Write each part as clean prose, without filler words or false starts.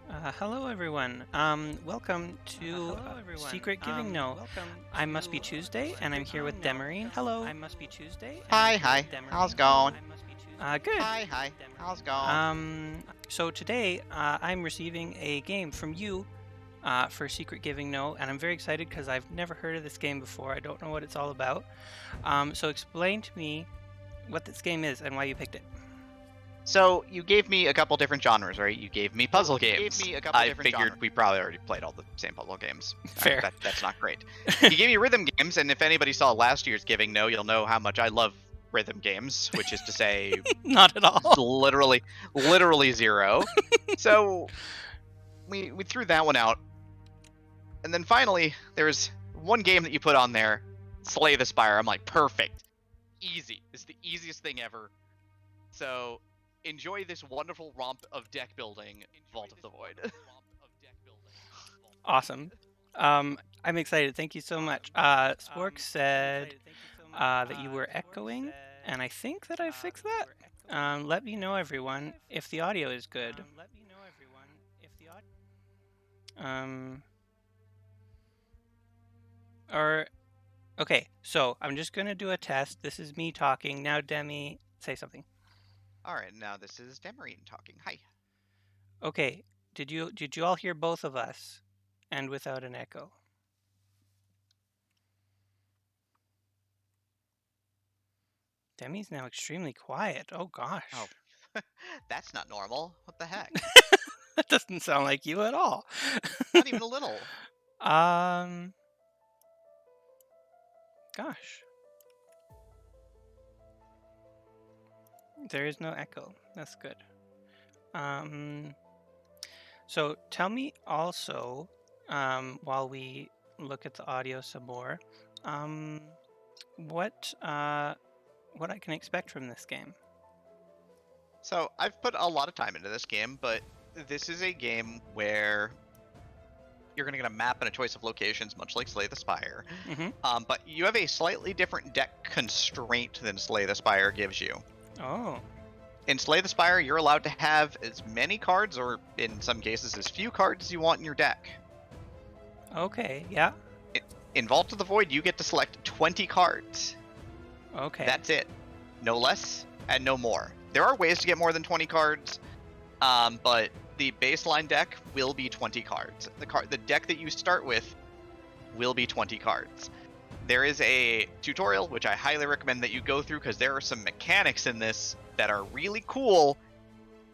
Hello everyone. Welcome to Secret Givingno. I must be Tuesday, and I'm here with Demerine. Hello. Hi, hi. How's it going? Good. Hi. How's it going? So today I'm receiving a game from you for Secret Givingno, and I'm very excited because I've never heard of this game before. I don't know what it's all about. So explain to me what this game is and why you picked it. So, you gave me a couple different genres, right? You gave me puzzle games. I figured we probably already played all the same puzzle games. Fair. That's not great. You gave me rhythm games, and if anybody saw last year's Givingno, you'll know how much I love rhythm games, which is to say, Not at all. literally zero. So, we threw that one out. And then finally, there's one game that you put on there, Slay the Spire. I'm like, perfect. Easy. It's the easiest thing ever. So, enjoy this wonderful romp of deck building, Vault of the Void. Awesome. I'm excited. Thank you so much. Spork said that you were echoing, and I think that I fixed that. Let me know, everyone, if the audio is good. Okay, so I'm just going to do a test. This is me talking. Now, Demi, say something. Alright, now this is Demerine talking. Hi. Okay, did you all hear both of us and without an echo? Demi's now extremely quiet. Oh gosh. Oh, that's not normal. What the heck? That doesn't sound like you at all. Not even a little. Gosh. There is no echo. That's good. So tell me also, while we look at the audio some more, what I can expect from this game. So, I've put a lot of time into this game, but this is a game where you're going to get a map and a choice of locations, much like Slay the Spire. Mm-hmm. But you have a slightly different deck constraint than Slay the Spire gives you. Oh. In Slay the Spire, you're allowed to have as many cards, or in some cases, as few cards as you want in your deck. Okay, yeah. In Vault of the Void, you get to select 20 cards. Okay. That's it. No less and no more. There are ways to get more than 20 cards, but the baseline deck will be 20 cards. The deck that you start with will be 20 cards. There is a tutorial, which I highly recommend that you go through, because there are some mechanics in this that are really cool,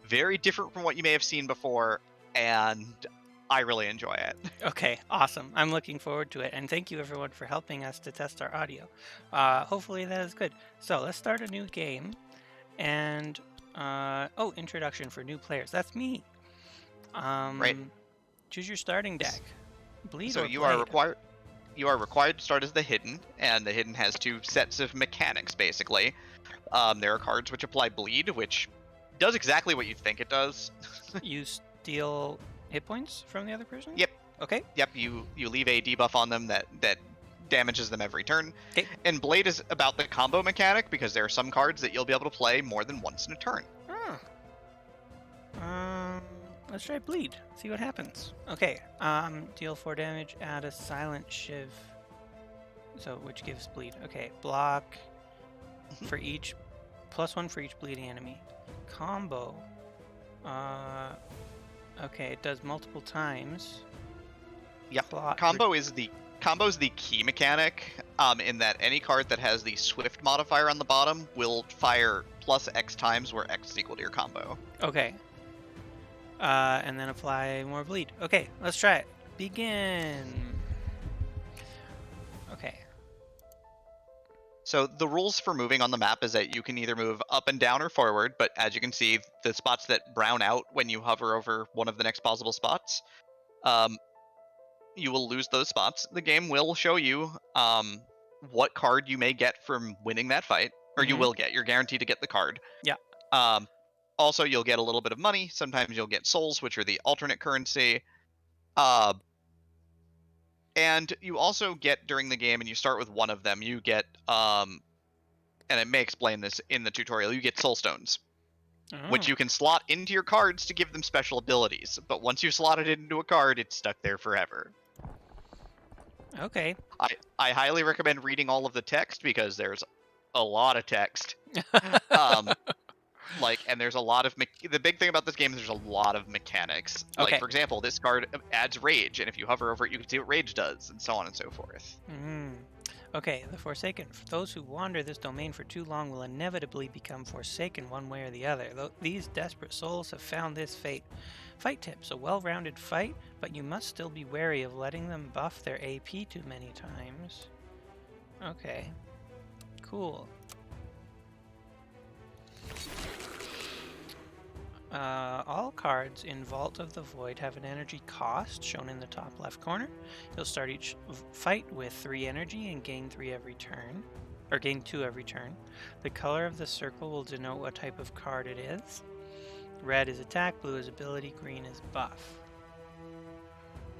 very different from what you may have seen before, and I really enjoy it. Okay, awesome. I'm looking forward to it, and thank you everyone for helping us to test our audio. Hopefully that is good. So let's start a new game, and introduction for new players. That's me. Right. Choose your starting deck. Bleed So or you blade. are required to start as the hidden, and the hidden has two sets of mechanics basically. There are cards which apply bleed, which does exactly what you think it does. You steal hit points from the other person? Yep. Okay. Yep, you leave a debuff on them that damages them every turn. Okay. And blade is about the combo mechanic, because there are some cards that you'll be able to play more than once in a turn. Let's try bleed. See what happens. Okay. Deal 4 damage. Add a silent shiv. So which gives bleed. Okay. Block for each +1 for each bleeding enemy. Combo. Okay, it does multiple times. Yep. Combo's the key mechanic, in that any card that has the Swift modifier on the bottom will fire plus X times, where X is equal to your combo. Okay. And then apply more bleed. Okay, let's try it. Begin. Okay. So the rules for moving on the map is that you can either move up and down or forward, but as you can see, the spots that brown out when you hover over one of the next possible spots, you will lose those spots. The game will show you what card you may get from winning that fight, or you will get. You're guaranteed to get the card. Yeah. Also, you'll get a little bit of money. Sometimes you'll get souls, which are the alternate currency. And you also get, during the game, and you start with one of them, you get, and it may explain this in the tutorial, you get soul stones. which Oh, you can slot into your cards to give them special abilities. But once you slot it into a card, it's stuck there forever. okay. I highly recommend reading all of the text because there's a lot of text. Um, and there's a lot of the big thing about this game is there's a lot of mechanics. Like, Okay. for example, this card adds rage, and if you hover over it, you can see what rage does, and so on and so forth. Okay, the Forsaken. For those who wander this domain for too long will inevitably become forsaken one way or the other. These desperate souls have found this fate. Fight tips: a well-rounded fight, but you must still be wary of letting them buff their AP too many times. Okay, cool. All cards in Vault of the Void have an energy cost shown in the top left corner. You'll start each fight with 3 energy and gain 3 every turn, or gain 2 every turn. The color of the circle will denote what type of card it is. Red is attack, blue is ability, green is buff.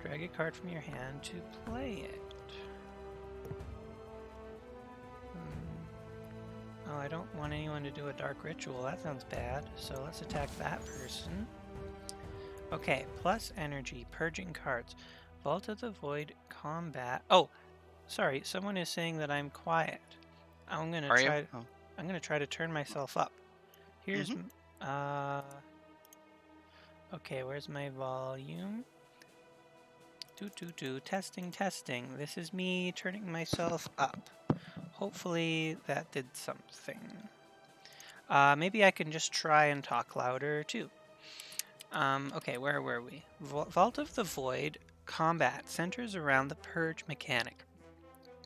Drag a card from your hand to play it. Oh, I don't want anyone to do a dark ritual. That sounds bad. So let's attack that person. Okay, plus energy, purging cards. Vault of the Void combat. Oh, sorry. Someone is saying that I'm quiet. I'm gonna Are you? try. Oh. I'm gonna try to turn myself up. Here's. Okay, where's my volume? Testing, testing. This is me turning myself up. Hopefully that did something. Maybe I can just try and talk louder too. Okay, where were we? Vault of the Void combat centers around the purge mechanic.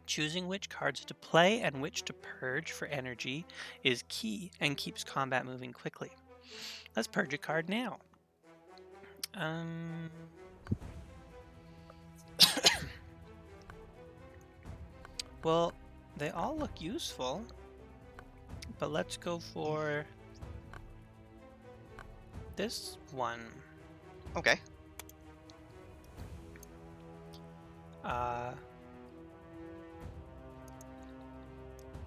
Choosing which cards to play and which to purge for energy is key and keeps combat moving quickly. Let's purge a card now. Well, they all look useful, but let's go for this one. Okay.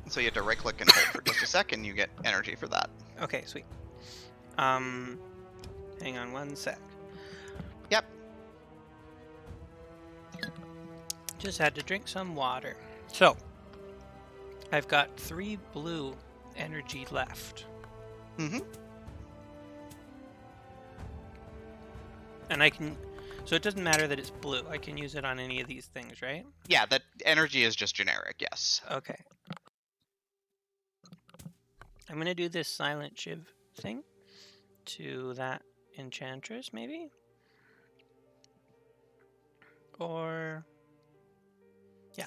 So you have to right click and hold for just a second, you get energy for that. Okay, sweet. Hang on one sec. Yep. Just had to drink some water. So, I've got 3 blue energy left. And I can... So it doesn't matter that it's blue. I can use it on any of these things, right? Yeah, that energy is just generic, yes. Okay. I'm going to do this Silent Shiv thing to that Enchantress, maybe? Or... yeah.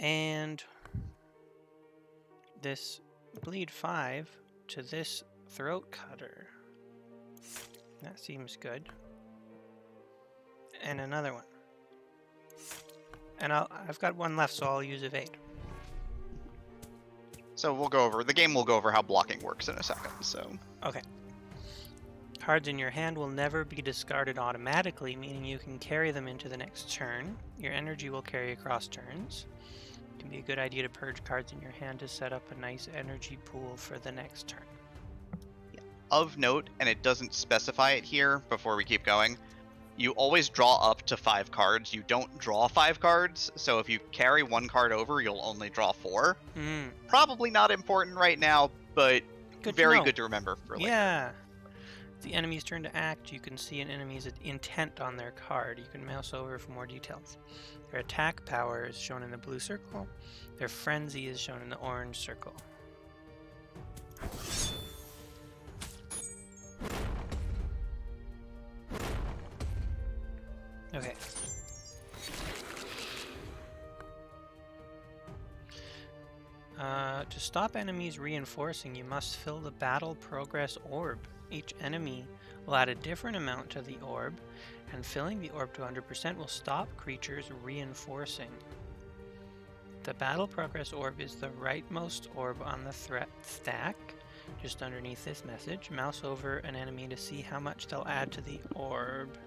And this Bleed 5 to this Throat Cutter. That seems good. And another one. And I've got one left, so I'll use Evade. So the game will go over how blocking works in a second, so. Okay. Cards in your hand will never be discarded automatically, meaning you can carry them into the next turn. Your energy will carry across turns. It can be a good idea to purge cards in your hand to set up a nice energy pool for the next turn. Of note, and it doesn't specify it here before we keep going, you always draw up to 5 cards. You don't draw 5 cards, so if you carry 1 card over, you'll only draw 4. Probably not important right now, but very good to remember for later. Yeah. It's the enemy's turn to act. You can see an enemy's intent on their card. You can mouse over for more details. Their attack power is shown in the blue circle. Their frenzy is shown in the orange circle. Okay. To stop enemies reinforcing, you must fill the battle progress orb. Each enemy will add a different amount to the orb, and filling the orb to 100% will stop creatures reinforcing. The battle progress orb is the rightmost orb on the threat stack, just underneath this message. Mouse over an enemy to see how much they'll add to the orb.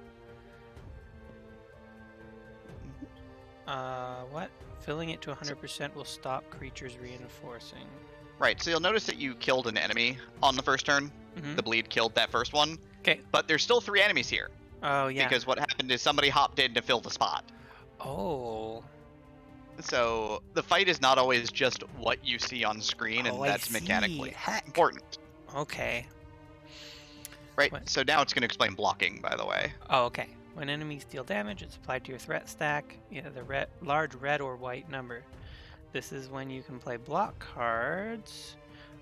What? Filling it to 100% will stop creatures reinforcing. Right, so you'll notice that you killed an enemy on the first turn. Mm-hmm. The bleed killed that first one. Okay. But there's still 3 enemies here. Oh, yeah. Because what happened is somebody hopped in to fill the spot. Oh. So the fight is not always just what you see on screen, and Oh, I that's see. mechanically Heck. important. Okay. Right, What? so now it's going to explain blocking, by the way. Oh, okay. When enemies deal damage, it's applied to your threat stack, either the large red or white number. This is when you can play block cards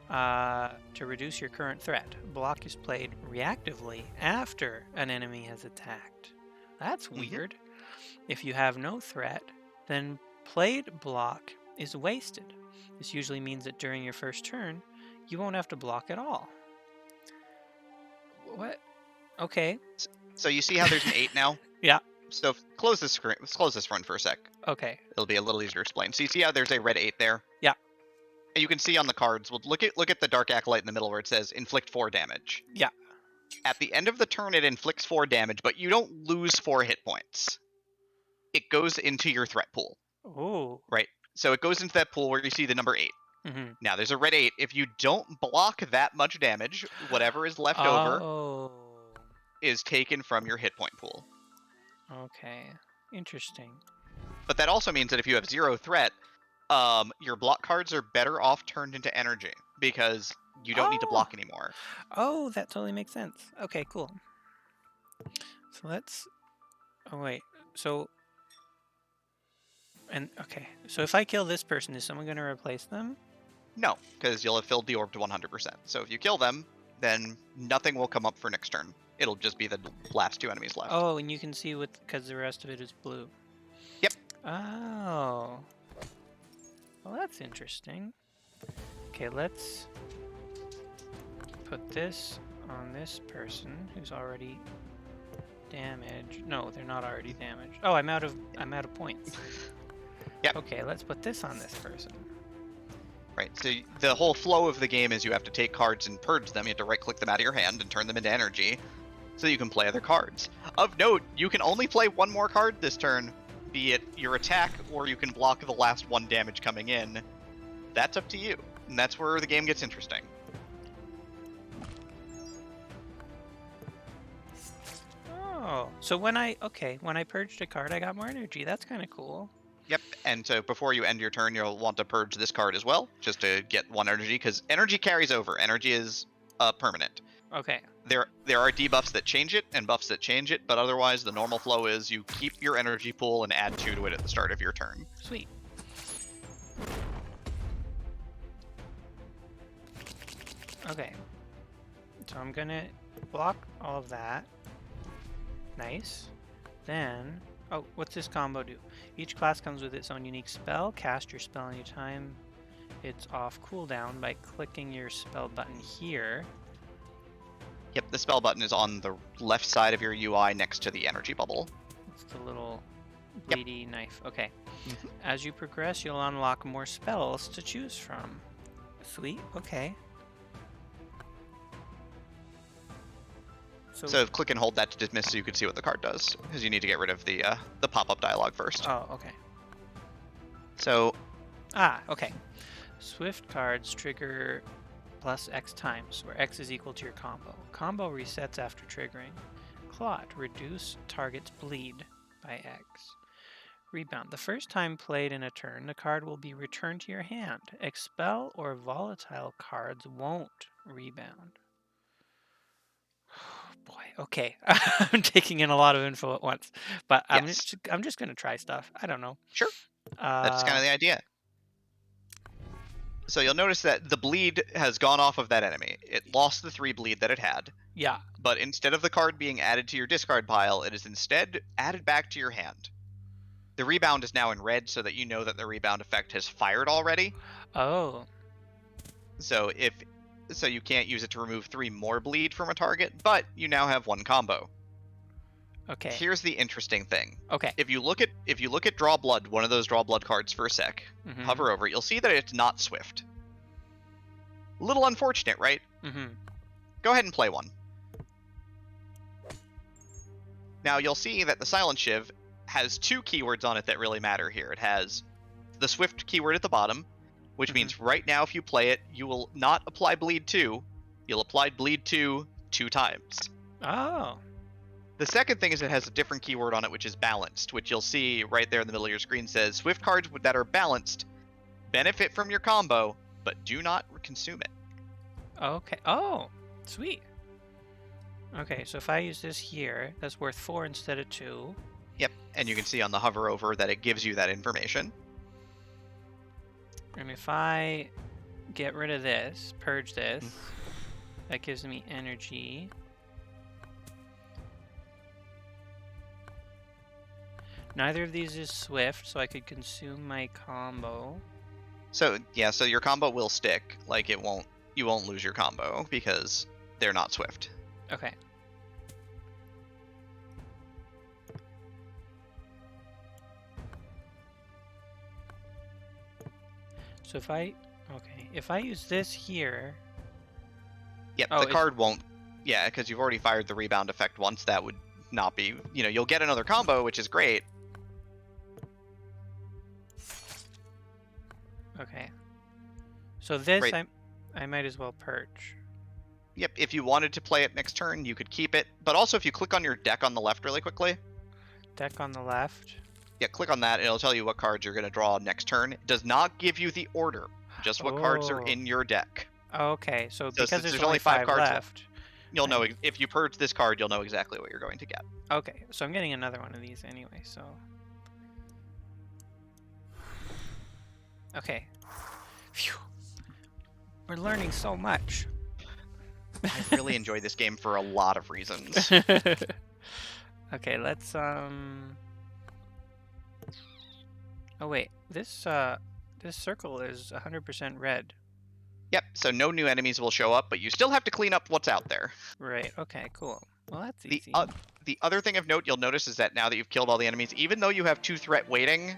to reduce your current threat. Block is played reactively after an enemy has attacked. That's weird. If you have no threat, then played block is wasted. This usually means that during your first turn, you won't have to block at all. What? Okay. So you see how there's an 8 now? Yeah. So close this screen. Let's close this front for a sec. Okay. It'll be a little easier to explain. So you see how there's a red 8 there? Yeah. And you can see on the cards. Well, look at the dark acolyte in the middle where it says inflict 4 damage. Yeah. At the end of the turn, it inflicts 4 damage, but you don't lose 4 hit points. It goes into your threat pool. Oh. Right. So it goes into that pool where you see the number 8. Mm-hmm. Now there's a red 8. If you don't block that much damage, whatever is left over is taken from your hit point pool. Okay. Interesting. But that also means that if you have 0 threat, your block cards are better off turned into energy because you don't need to block anymore. Oh, that totally makes sense. Okay, cool. So let's... Oh, wait. So... Okay. So if I kill this person, is someone going to replace them? No, because you'll have filled the orb to 100%. So if you kill them, then nothing will come up for next turn. It'll just be the last 2 enemies left. Oh, and you can see because the rest of it is blue. Yep. Oh. Well, that's interesting. Okay, let's put this on this person who's already damaged. No, they're not already damaged. Oh, I'm out of points. Yep. Okay, let's put this on this person. Right, so the whole flow of the game is you have to take cards and purge them. You have to right-click them out of your hand and turn them into energy so you can play other cards. Of note, you can only play 1 more card this turn, be it your attack, or you can block the last 1 damage coming in. That's up to you, and that's where the game gets interesting. Oh, so when I purged a card, I got more energy. That's kind of cool. Yep, and so before you end your turn, you'll want to purge this card as well, just to get 1 energy, because energy carries over. Energy is permanent. Okay. There are debuffs that change it and buffs that change it, but otherwise the normal flow is you keep your energy pool and add 2 to it at the start of your turn. Sweet. Okay. So I'm gonna block all of that. Nice. Then, oh, what's this combo do? Each class comes with its own unique spell. Cast your spell anytime it's off cooldown by clicking your spell button here. Yep, the spell button is on the left side of your UI next to the energy bubble. It's the little bleedy knife. Okay. As you progress, you'll unlock more spells to choose from. Sweet. Okay. So click and hold that to dismiss so you can see what the card does, because you need to get rid of the pop-up dialog first. Oh, okay. So... okay. Swift cards trigger plus X times, where X is equal to your combo. Combo resets after triggering. Clot, reduce target's bleed by X. Rebound. The first time played in a turn, the card will be returned to your hand. Expel or volatile cards won't rebound. Boy, okay. I'm taking in a lot of info at once, but yes. I'm just gonna try stuff. I don't know. Sure. That's kind of the idea. So you'll notice that the bleed has gone off of that enemy. It lost the 3 bleed that it had. Yeah. But instead of the card being added to your discard pile, it is instead added back to your hand. The rebound is now in red so that you know that the rebound effect has fired already. Oh. So you can't use it to remove 3 more bleed from a target, but you now have 1 combo. Okay. Here's the interesting thing. Okay. If you look at Draw Blood, one of those Draw Blood cards for a sec, hover over it, you'll see that it's not Swift. A little unfortunate, right? Go ahead and play one. Now you'll see that the Silent Shiv has 2 keywords on it that really matter here. It has the Swift keyword at the bottom, which means right now if you play it, you will not apply bleed 2, you'll apply bleed 2 2 times. Oh. The second thing is it has a different keyword on it, which is balanced, which you'll see right there in the middle of your screen says Swift cards that are balanced benefit from your combo, but do not consume it. Okay. Oh, sweet. Okay, so if I use this here, that's worth 4 instead of 2. Yep, and you can see on the hover over that it gives you that information. And if I get rid of this, purge this, that gives me energy. Neither of these is swift, so I could consume my combo. So yeah, so your combo will stick. Like you won't lose your combo because they're not swift. Okay. So if I use this here. Yep, the card won't. Yeah, because you've already fired the rebound effect once. That would not be. You'll get another combo, which is great. Okay. So this I might as well purge. Yep, if you wanted to play it next turn, you could keep it. But also, if you click on your deck on the left really quickly. Deck on the left. Yeah, click on that, and it'll tell you what cards you're going to draw next turn. It does not give you the order, just what cards are in your deck. Okay, so because there's only 5 cards left, you'll know if you purge this card, you'll know exactly what you're going to get. Okay, so I'm getting another one of these anyway, so. Okay. Phew. We're learning so much. I really enjoy this game for a lot of reasons. Okay, let's Oh wait, this circle is 100% red. Yep, so no new enemies will show up, but you still have to clean up what's out there. Right, okay, cool. Well, that's easy. The other thing of note you'll notice is that now that you've killed all the enemies, even though you have 2 threat waiting,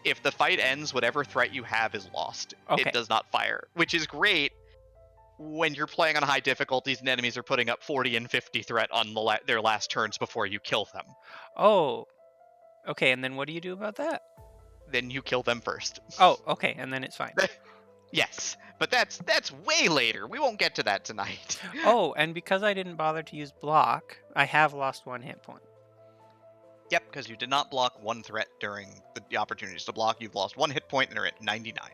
if the fight ends, whatever threat you have is lost. Okay. It does not fire, which is great when you're playing on high difficulties and enemies are putting up 40 and 50 threat on their last turns before you kill them. Oh, okay, and then what do you do about that? Then you kill them first. Oh, okay, and then it's fine. Yes, but that's way later. We won't get to that tonight. Oh, and because I didn't bother to use block, I have lost 1 hit point. Yep, because you did not block 1 threat during the opportunities to block. You've lost 1 hit point and are at 99.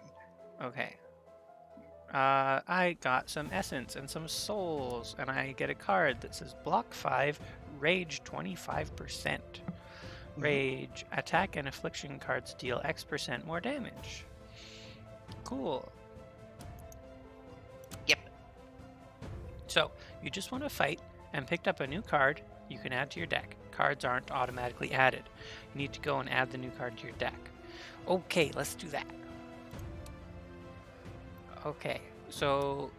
Okay. I got some essence and some souls, and I get a card that says block 5, rage 25%. Rage, attack and affliction cards deal X% more damage. Cool. Yep. So, you just want to fight and picked up a new card you can add to your deck. Cards aren't automatically added. You need to go and add the new card to your deck. Okay, let's do that. Okay, so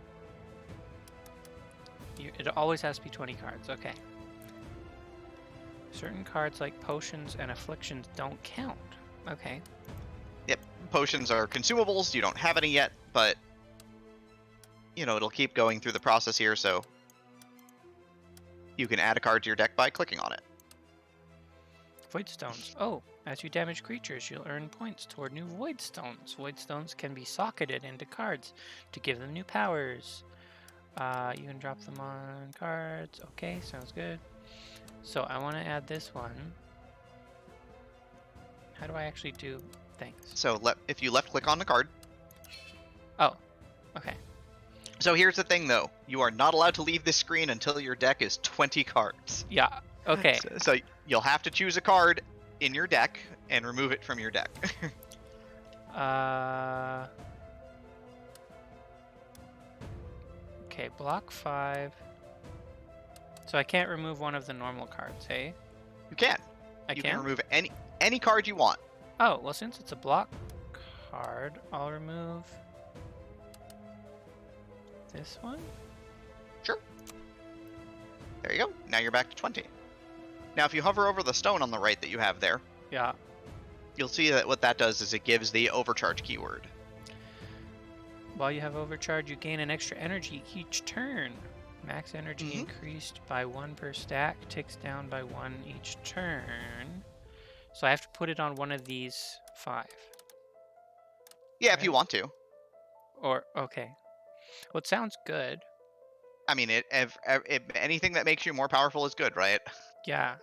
it always has to be 20 cards. Okay. Certain cards like potions and afflictions don't count. Okay. Yep, potions are consumables. You don't have any yet, but it'll keep going through the process here, so you can add a card to your deck by clicking on it. Void stones. Oh, as you damage creatures, you'll earn points toward new void stones. Void stones can be socketed into cards to give them new powers. You can drop them on cards. Okay, sounds good. So I want to add this one. How do I actually do things? So if you left click on the card. Oh, okay. So here's the thing, though. You are not allowed to leave this screen until your deck is 20 cards. Yeah, okay. So you'll have to choose a card in your deck and remove it from your deck. Okay, block 5. So I can't remove one of the normal cards, hey? You can. You can remove any card you want. Oh, well, since it's a block card, I'll remove this one? Sure. There you go. Now you're back to 20. Now, if you hover over the stone on the right that you have there, yeah, you'll see that what that does is it gives the overcharge keyword. While you have overcharge, you gain an extra energy each turn. Max energy increased by 1 per stack, ticks down by 1 each turn. So I have to put it on one of these 5. Yeah, right? If you want to. Or okay. Well, it sounds good. I mean, anything that makes you more powerful is good, right? Yeah.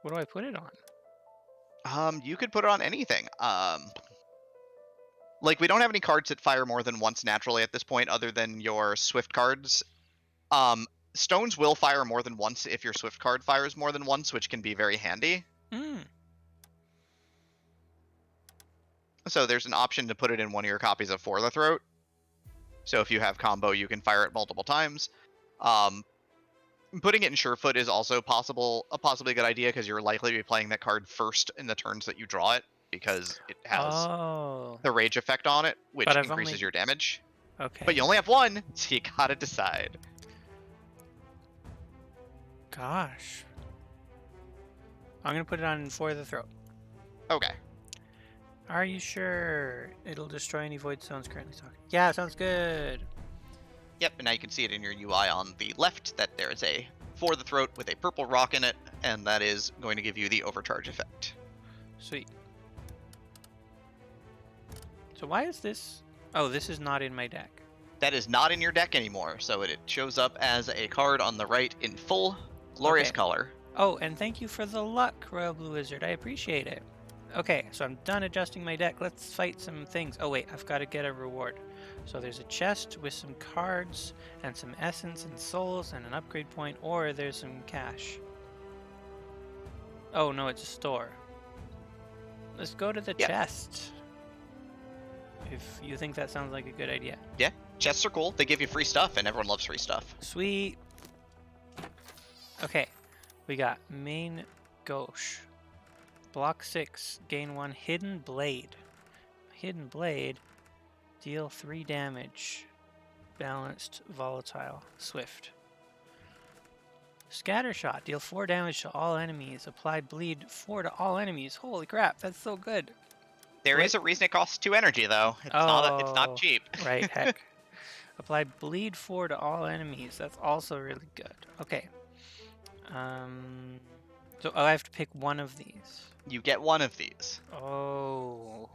What do I put it on? You could put it on anything. Like we don't have any cards that fire more than once naturally at this point, other than your Swift cards. Um, Stones will fire more than once if your Swift card fires more than once, which can be very handy. Hmm. So there's an option to put it in one of your copies of For the Throat. So if you have combo, you can fire it multiple times. Putting it in Surefoot is also a possibly good idea because you're likely to be playing that card first in the turns that you draw it because it has Oh. the rage effect on it, which But I've increases only. your damage. But Okay. you only have one, so you gotta decide. Gosh. I'm gonna put it on For the Throat. Okay. Are you sure? It'll destroy any void zones currently talking. Yeah, sounds good. Yep, and now you can see it in your UI on the left that there is a For the Throat with a purple rock in it, and that is going to give you the overcharge effect. Sweet. So why is this? Oh, this is not in my deck. That is not in your deck anymore, so it shows up as a card on the right in full glorious Okay. color. Oh, and thank you for the luck, Royal Blue Wizard. I appreciate it. Okay, so I'm done adjusting my deck. Let's fight some things. Oh wait, I've got to get a reward. So there's a chest with some cards and some essence and souls and an upgrade point, or there's some cash. Oh no, it's a store. Let's go to the chest. If you think that sounds like a good idea. Yeah, chests are cool. They give you free stuff, and everyone loves free stuff. Sweet. Okay, we got main gauche. Block 6, gain 1 hidden blade. Hidden blade, deal 3 damage. Balanced, volatile, swift. Scatter shot, deal 4 damage to all enemies. Apply bleed 4 to all enemies. Holy crap, that's so good. There is a reason it costs 2 energy, though. It's not cheap. Right, heck. Apply bleed 4 to all enemies. That's also really good. Okay. So I have to pick one of these. You get one of these. Oh.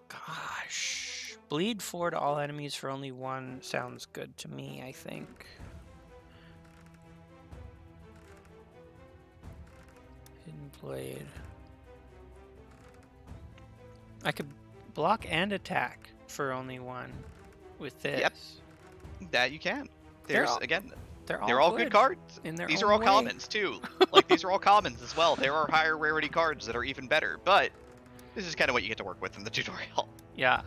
Gosh. Bleed 4 to all enemies for only 1 sounds good to me, I think. Hidden blade. I could block and attack for only 1 with this. Yep. That you can. They're all good good cards. in their These own are all way. commons too. Like these are all commons as well. There are higher rarity cards that are even better, but this is kind of what you get to work with in the tutorial. Yeah.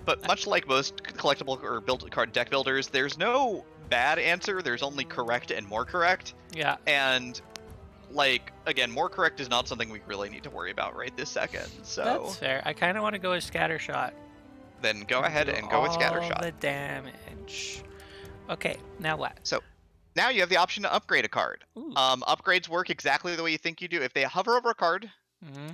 But much like most collectible or deck builders, there's no bad answer. There's only correct and more correct. Yeah. And like again, more correct is not something we really need to worry about right this second. So That's fair. I kind of want to go with scatter shot. then go ahead and go with scatter All shot. the damage. Okay, now what? So now you have the option to upgrade a card. Ooh. Upgrades work exactly the way you think you do. If they hover over a card, Mm-hmm.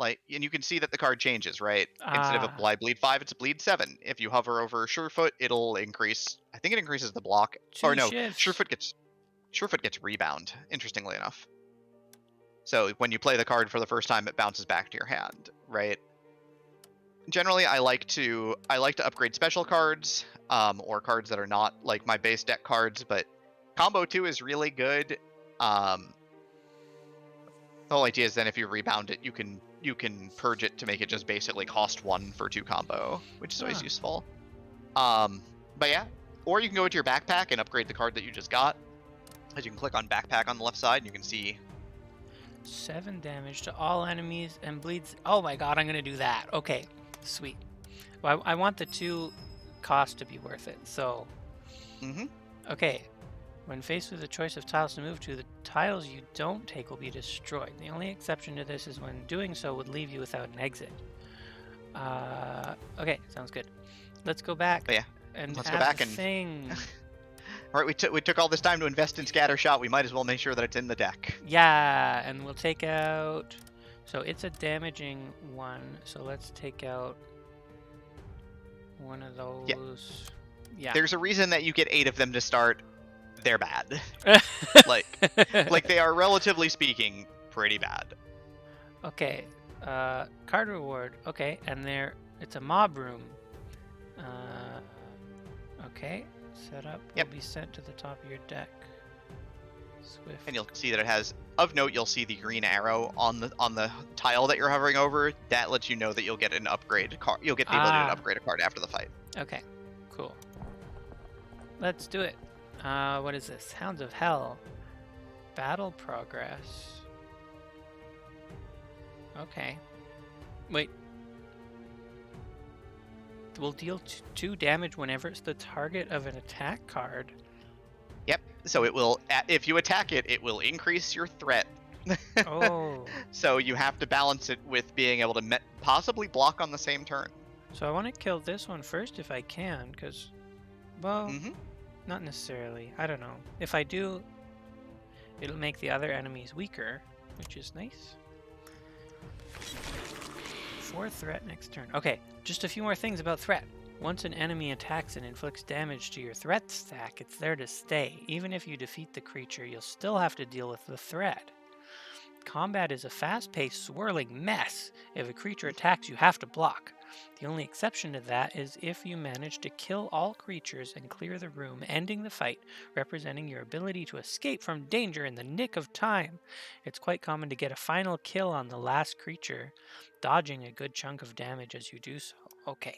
and you can see that the card changes, right? Instead of a bleed 5, it's a bleed 7. If you hover over Surefoot, it'll increase. I think it increases the block. Or no, Surefoot gets rebound. Interestingly enough. So when you play the card for the first time, it bounces back to your hand, right? Generally, I like to upgrade special cards, or cards that are not like my base deck cards. But combo 2 is really good. The whole idea is then if you rebound it, you can purge it to make it just basically cost 1 for 2 combo, which is always useful. But yeah, or you can go into your backpack and upgrade the card that you just got. As you can click on backpack on the left side, and you can see 7 damage to all enemies and bleeds. Oh my god, I'm gonna do that. Okay, sweet. Well, I want the 2 cost to be worth it. So. Okay. When faced with a choice of tiles to move to, the tiles you don't take will be destroyed. The only exception to this is when doing so would leave you without an exit. Okay, sounds good. Let's go back. But yeah, and let's add go back the and thing. All right, we took all this time to invest in scatter shot. We might as well make sure that it's in the deck. Yeah, and we'll take out. So it's a damaging 1. So let's take out one of those. Yeah. There's a reason that you get 8 of them to start. They're bad. like they are, relatively speaking, pretty bad. Okay, Card reward. Okay, and it's a mob room. Okay, set up will Yep. be sent to the top of your deck. Swift. And you'll see that it has, of note, you'll see the green arrow on the tile that you're hovering over. That lets you know that you'll get an upgrade card. You'll get the ability to upgrade a card after the fight. Okay, cool. Let's do it. What is this? Hounds of Hell. Battle progress. Okay. Wait. Will deal 2 damage whenever it's the target of an attack card. Yep. So it will, if you attack it, it will increase your threat. Oh. So you have to balance it with being able to possibly block on the same turn. So I want to kill this one first if I can, because, well, not necessarily. I don't know. If I do, it'll make the other enemies weaker, which is nice. 4 threat next turn. Okay, just a few more things about threat. Once an enemy attacks and inflicts damage to your threat stack, it's there to stay. Even if you defeat the creature, you'll still have to deal with the threat. Combat is a fast-paced, swirling mess. If a creature attacks, you have to block. The only exception to that is if you manage to kill all creatures and clear the room, ending the fight, representing your ability to escape from danger in the nick of time. It's quite common to get a final kill on the last creature, dodging a good chunk of damage as you do so. Okay.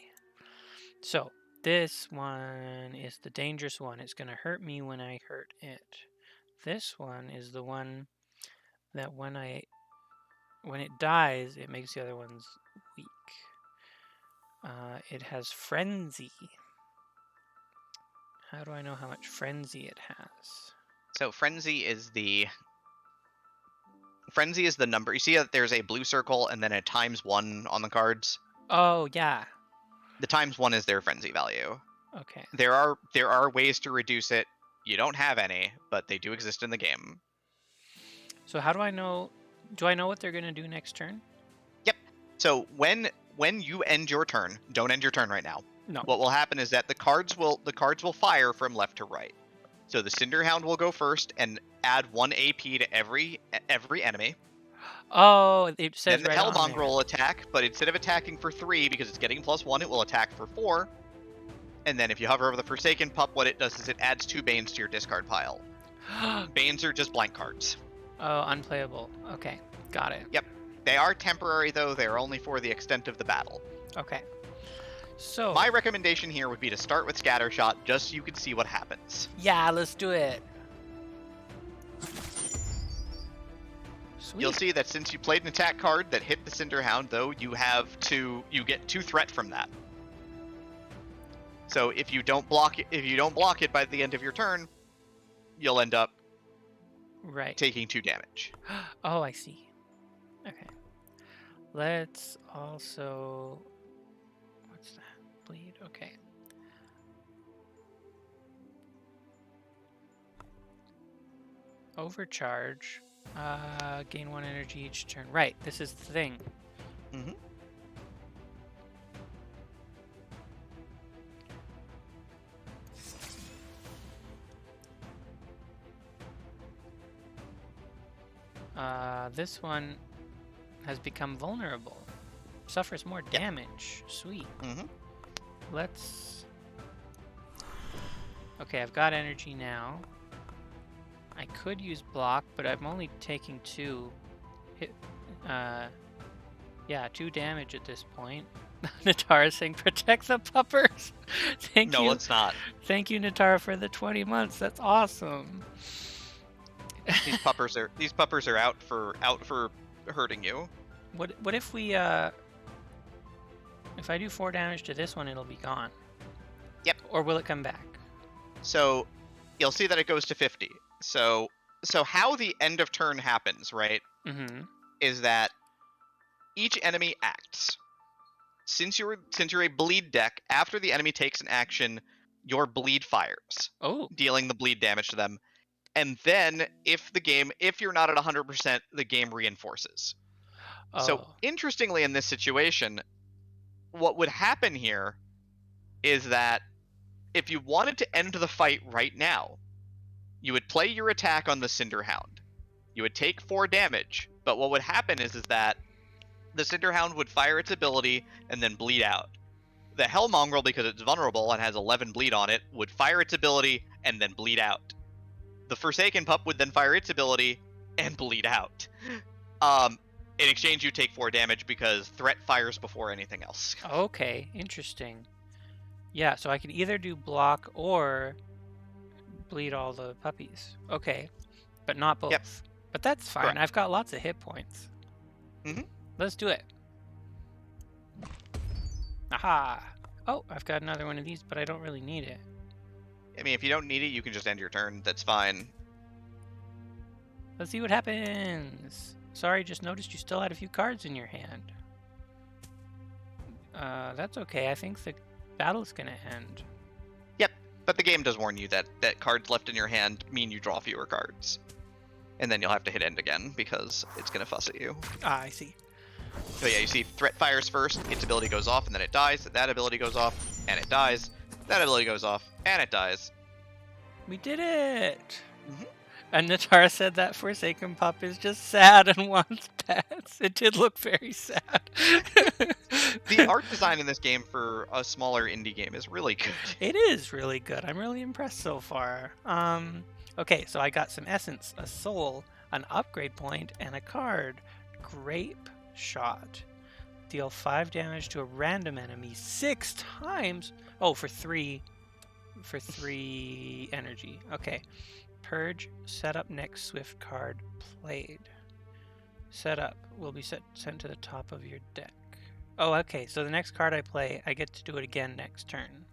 So, this one is the dangerous one. It's going to hurt me when I hurt it. This one is the one that when it dies, it makes the other ones weak. It has Frenzy. How do I know how much Frenzy it has? So Frenzy is the number. You see that there's a blue circle and then a ×1 on the cards? Oh, yeah. The ×1 is their Frenzy value. Okay. There are ways to reduce it. You don't have any, but they do exist in the game. So how do I know? Do I know what they're going to do next turn? Yep. So when you end your turn, don't end your turn right now. No. What will happen is that the cards will fire from left to right. So the Cinderhound will go first and add 1 AP to every enemy. Oh, it says then the right on Hellmonger there. will attack, but instead of attacking for 3 because it's getting +1, it will attack for 4. And then if you hover over the Forsaken Pup, what it does is it adds 2 Banes to your discard pile. Banes are just blank cards. Oh, unplayable. Okay, got it. Yep. They are temporary, though. They're only for the extent of the battle. Okay. So my recommendation here would be to start with Scattershot, just so you can see what happens. Yeah, let's do it. Sweet. You'll see that since you played an attack card that hit the Cinderhound, though, you get 2 threat from that. So if you don't block it by the end of your turn, you'll end up taking 2 damage. Oh, I see. Okay. Let's also... What's that? Bleed. Okay. Overcharge. Gain 1 energy each turn. Right, this is the thing. Mm-hmm. This one has become vulnerable. Suffers more damage. Sweet. Mm-hmm. Let's... Okay, I've got energy now. I could use block, but I'm only taking 2 hit. Yeah, 2 damage at this point. Natara saying, protect the puppers. Thank you. No, it's not. Thank you, Natara, for the 20 months. That's awesome. These puppers are out for hurting you. What if we if I do 4 damage to this one, it'll be gone? Yep. Or will it come back? So you'll see that it goes to 50. So how the end of turn happens, right? Mm-hmm. Is that each enemy acts. Since you're a bleed deck, after the enemy takes an action, your bleed fires. Oh. Dealing the bleed damage to them. And then if you're not at 100%, the game reinforces. Oh. So interestingly, in this situation, what would happen here is that if you wanted to end the fight right now, you would play your attack on the Cinderhound. You would take 4 damage, but what would happen is that the Cinderhound would fire its ability and then bleed out. The Hell Mongrel, because it's vulnerable and has 11 bleed on it, would fire its ability and then bleed out. The Forsaken Pup would then fire its ability and bleed out. In exchange, you take 4 damage because threat fires before anything else. Okay, interesting. Yeah, so I can either do block or bleed all the puppies. Okay, but not both. Yep. But that's fine. Correct. I've got lots of hit points. Mhm. Let's do it. Aha! Oh, I've got another one of these, but I don't really need it. I mean, if you don't need it, you can just end your turn. That's fine. Let's see what happens. Sorry, just noticed you still had a few cards in your hand. That's okay. I think the battle's gonna end. Yep, but the game does warn you that cards left in your hand mean you draw fewer cards. And then you'll have to hit end again because it's going to fuss at you. Ah, I see. So yeah, you see threat fires first, its ability goes off, and then it dies. That ability goes off, and it dies. That ability goes off, and it dies. We did it! Mhm. And Natara said that Forsaken Pup is just sad and wants pets. It did look very sad. The art design in this game for a smaller indie game is really good. It is really good. I'm really impressed so far. Okay, so I got some essence, a soul, an upgrade point, and a card. Grape Shot. Deal 5 damage to a random enemy 6 times. Oh, for 3 energy. Okay. Purge, set up next swift card played. Set up will be sent to the top of your deck. Oh, okay. So the next card I play, I get to do it again next turn.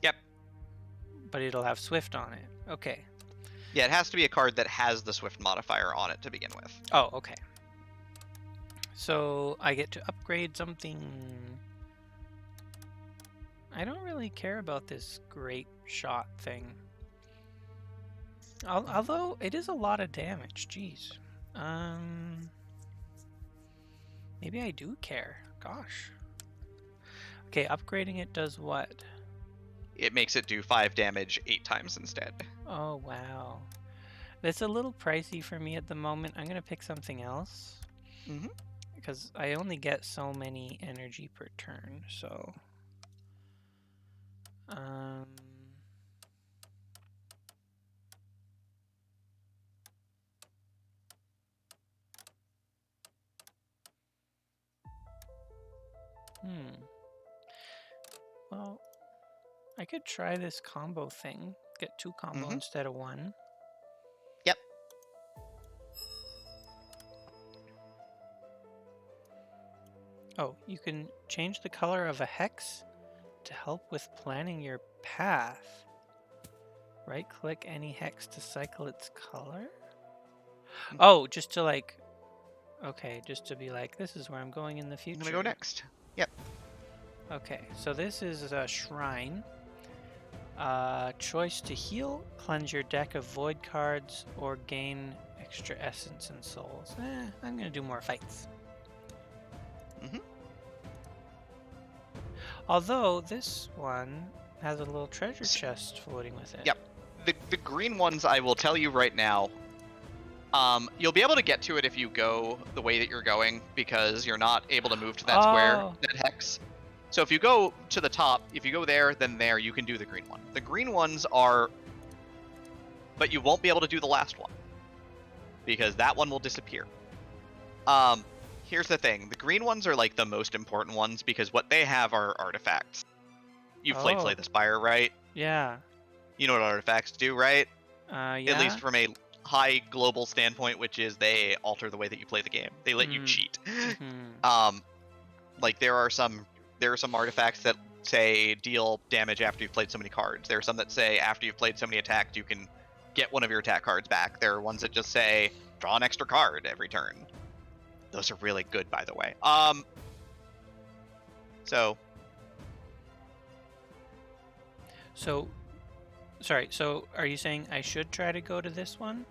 Yep. But it'll have swift on it. Okay. Yeah, it has to be a card that has the swift modifier on it to begin with. Oh, okay. So I get to upgrade something. I don't really care about this Grape Shot thing. Although it is a lot of damage, jeez. Maybe I do care. Gosh. Okay, upgrading it does what? It makes it do 5 damage 8 times instead. Oh, wow. That's a little pricey for me at the moment. I'm going to pick something else. Mm-hmm. Because I only get so many energy per turn, so... Well, I could try this combo thing. Get 2 combo instead of 1. Yep. Oh, you can change the color of a hex to help with planning your path. Right-click any hex to cycle its color? Oh, just to like... Okay, just to be like, this is where I'm going in the future. I'm gonna go next. Yep. Okay, so this is a shrine. Choice to heal, cleanse your deck of void cards, or gain extra essence and souls. I'm gonna do more fights. Mm-hmm. Although this one has a little treasure chest floating with it. Yep. The green ones, I will tell you right now, you'll be able to get to it if you go the way that you're going, because you're not able to move to that square, that hex. So if you go to the top, if you go there, then there, you can do the green one. The green ones are... But you won't be able to do the last one, because that one will disappear. Here's the thing. The green ones are like the most important ones, because what they have are artifacts. You've played Slay the Spire, right? Yeah. You know what artifacts do, right? Yeah. At least from a high global standpoint, which is they alter the way that you play the game. They let you cheat. Like there are some artifacts that say deal damage after you've played so many cards. There are some that say after you've played so many attacks, you can get one of your attack cards back. There are ones that just say draw an extra card every turn. Those are really good, by the way. Sorry, so are you saying I should try to go to this one?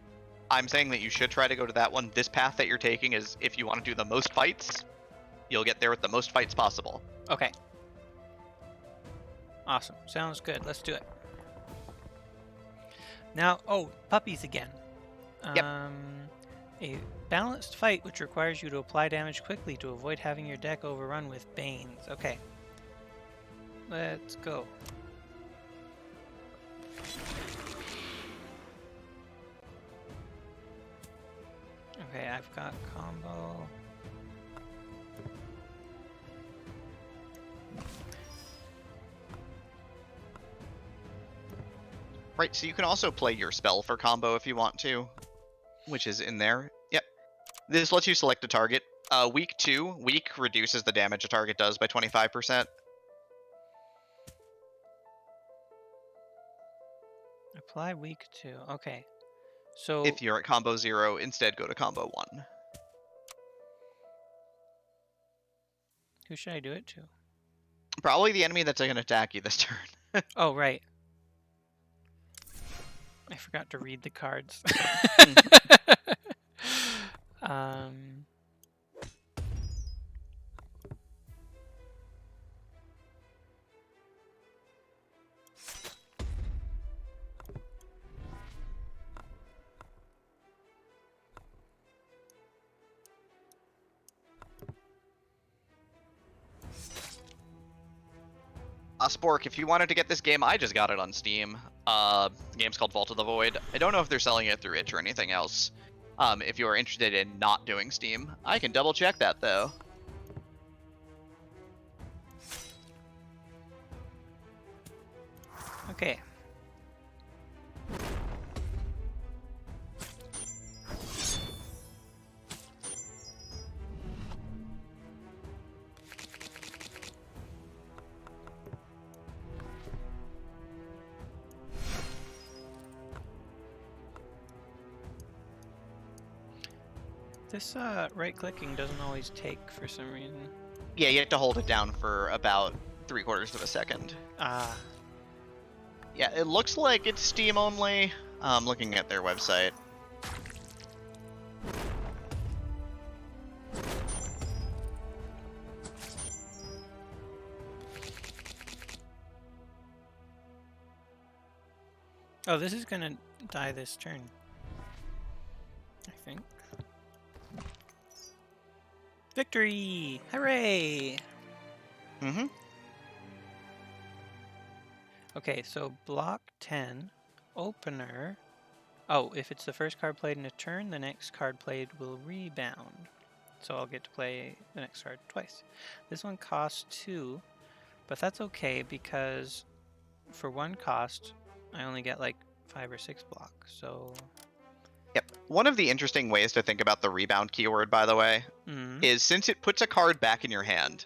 I'm saying that you should try to go to that one. This path that you're taking is, if you want to do the most fights, you'll get there with the most fights possible. Okay. Awesome. Sounds good. Let's do it. Now, puppies again. Yep. A balanced fight which requires you to apply damage quickly to avoid having your deck overrun with Banes. Okay. Let's go. Okay, I've got combo. Right, so you can also play your spell for combo if you want to, which is in there. Yep. This lets you select a target. Weak 2, weak reduces the damage a target does by 25%. Apply weak 2. Okay. So If you're at combo 0, instead go to combo 1. who should I do it to? Probably the enemy that's going to attack you this turn. Oh, right. I forgot to read the cards. um, Spork, if you wanted to get this game, I just got it on Steam. The game's called Vault of the Void. I don't know if they're selling it through itch or anything else. If you are interested in not doing Steam, I can double check that though. okay. This right-clicking doesn't always take for some reason. Yeah, you have to hold it down for about 3/4 of a second. Ah. Yeah, it looks like it's Steam only. Looking at their website. Oh, this is gonna die this turn. I think. Victory! Hooray! Mm-hmm. Okay, so block 10, opener. Oh, if it's the first card played in a turn, the next card played will rebound. So I'll get to play the next card twice. This one costs 2, but that's okay because for 1 cost, I only get like 5 or 6 blocks, so... Yep. One of the interesting ways to think about the rebound keyword, by the way, is since it puts a card back in your hand,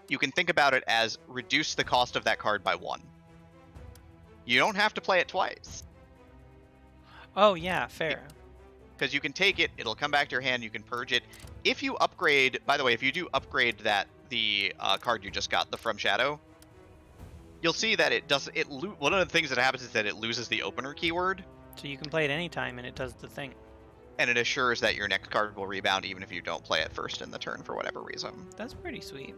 you can think about it as reduce the cost of that card by 1. You don't have to play it twice. Oh yeah, fair. Because you can take it, it'll come back to your hand, you can purge it. If you upgrade, by the way, if you do upgrade the card you just got, the From Shadow, you'll see that one of the things that happens is that it loses the opener keyword. So you can play it anytime and it does the thing. And it assures that your next card will rebound even if you don't play it first in the turn for whatever reason. That's pretty sweet.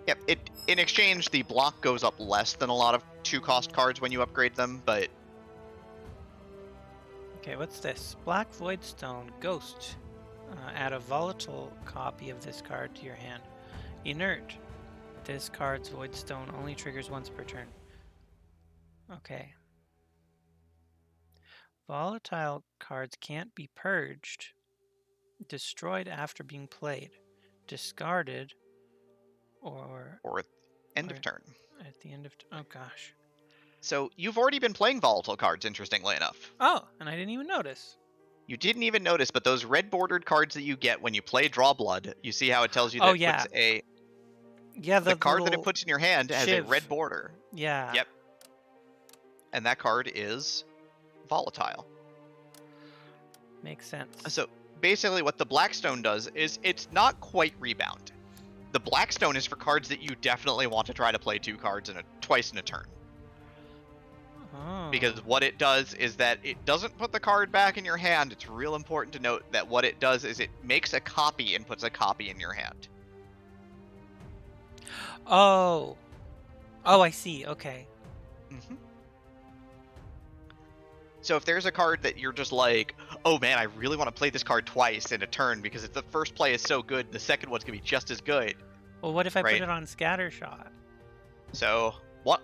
Yep, in exchange, the block goes up less than a lot of 2-cost cards when you upgrade them, but... Okay, what's this? Black Voidstone, Ghost. Add a volatile copy of this card to your hand. Inert. This card's Voidstone only triggers once per turn. Okay. Volatile cards can't be purged. Destroyed after being played. Discarded. Or at end of turn. At the end of... oh, gosh. So, you've already been playing volatile cards, interestingly enough. Oh, and I didn't even notice. You didn't even notice, but those red bordered cards that you get when you play Draw Blood, you see how it tells you that it puts a... Yeah, the card that it puts in your hand has a shiv. red border. Yeah. Yep. And that card is volatile. Makes sense. So basically what the Blackstone does is it's not quite rebound. The Blackstone is for cards that you definitely want to try to play 2 cards twice in a turn. Oh. Because what it does is that it doesn't put the card back in your hand. It's real important to note that what it does is it makes a copy and puts a copy in your hand. Oh. Oh, I see. Okay. Mm-hmm. So if there's a card that you're just like, oh man, I really want to play this card twice in a turn because if the first play is so good, the second one's going to be just as good, Well, what if I put right? it on Scattershot? So,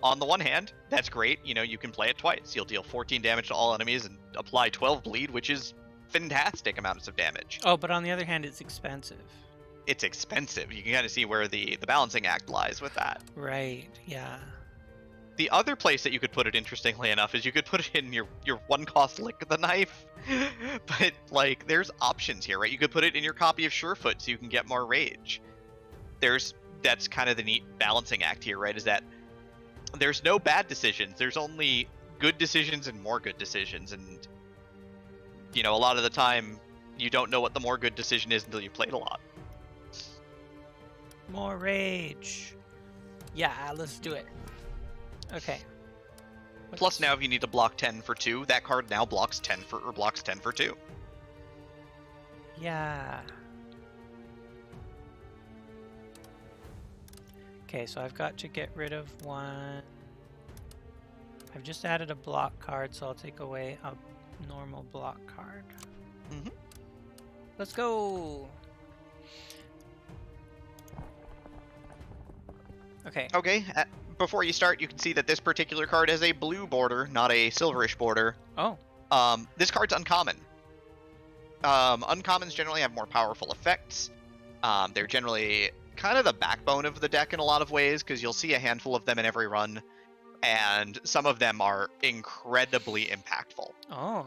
on the one hand, that's great. You know, you can play it twice. You'll deal 14 damage to all enemies and apply 12 bleed, which is fantastic amounts of damage. Oh, but on the other hand, it's expensive. It's expensive. You can kind of see where the balancing act lies with that. Right, yeah. The other place that you could put it, interestingly enough, is you could put it in your one cost Lick the Knife. But, like, there's options here, right? You could put it in your copy of Surefoot so you can get more rage. That's kind of the neat balancing act here, right? Is that there's no bad decisions. There's only good decisions and more good decisions. And, you know, a lot of the time, you don't know what the more good decision is until you played a lot. More rage. Yeah, let's do it. Okay. Plus, now if you need to block 10 for 2, that card now blocks 10 for 2. Yeah. Okay, so I've got to get rid of one. I've just added a block card, so I'll take away a normal block card. Mm-hmm. Let's go! Okay. Okay, before you start, you can see that this particular card has a blue border, not a silverish border. Oh. This card's uncommon. Uncommons generally have more powerful effects. They're generally kind of the backbone of the deck in a lot of ways, because you'll see a handful of them in every run, and some of them are incredibly impactful. Oh.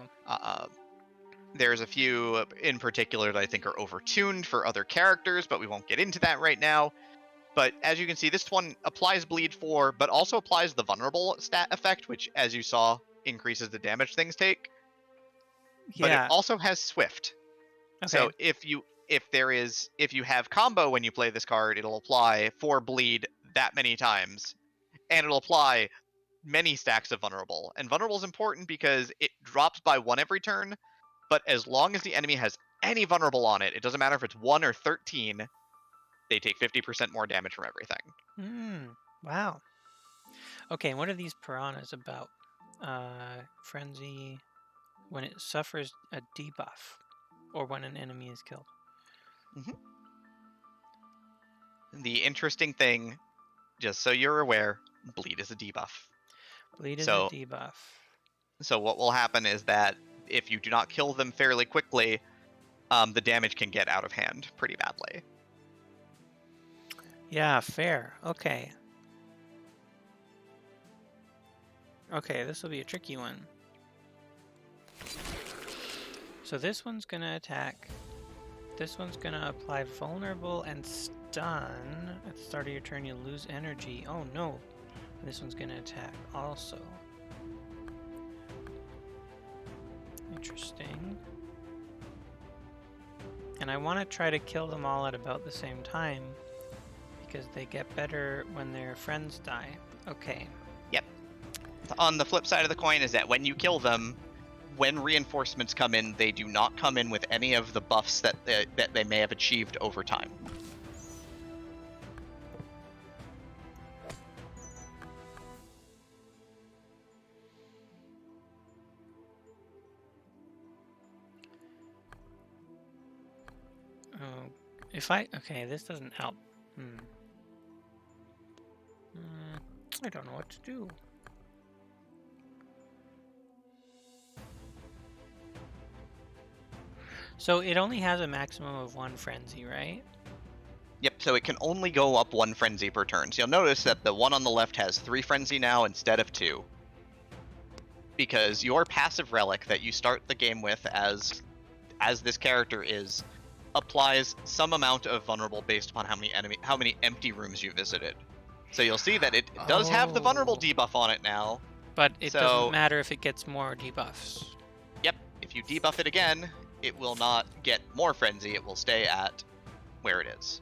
There's a few in particular that I think are overtuned for other characters, but we won't get into that right now. But as you can see, this one applies Bleed 4, but also applies the Vulnerable stat effect, which, as you saw, increases the damage things take. But Yeah. it also has Swift. Okay. So if you have combo when you play this card, it'll apply 4 Bleed that many times, and it'll apply many stacks of Vulnerable. And Vulnerable is important because it drops by 1 every turn, but as long as the enemy has any Vulnerable on it, it doesn't matter if it's 1 or 13, they take 50% more damage from everything. Wow. Okay, what are these piranhas about? Frenzy when it suffers a debuff or when an enemy is killed. The interesting thing, just so you're aware, Bleed is a debuff. Bleed is a debuff. So what will happen is that if you do not kill them fairly quickly, the damage can get out of hand pretty badly. Yeah, fair. Okay. Okay, this will be a tricky one. So this one's gonna attack. This one's gonna apply vulnerable and stun. At the start of your turn, you lose energy. Oh no. And this one's gonna attack also. Interesting. And I want to try to kill them all at about the same time, because they get better when their friends die. Okay. Yep. On the flip side of the coin is that when you kill them, when reinforcements come in, they do not come in with any of the buffs that they may have achieved over time. Oh, okay, this doesn't help. I don't know what to do. So it only has a maximum of 1 frenzy, right? Yep, so it can only go up 1 frenzy per turn. So you'll notice that the one on the left has 3 frenzy now instead of 2. Because your passive relic that you start the game with as this character applies some amount of vulnerable based upon how many empty rooms you visited. So you'll see that it does have the vulnerable debuff on it now. But it doesn't matter if it gets more debuffs. Yep, if you debuff it again, it will not get more frenzy, it will stay at where it is.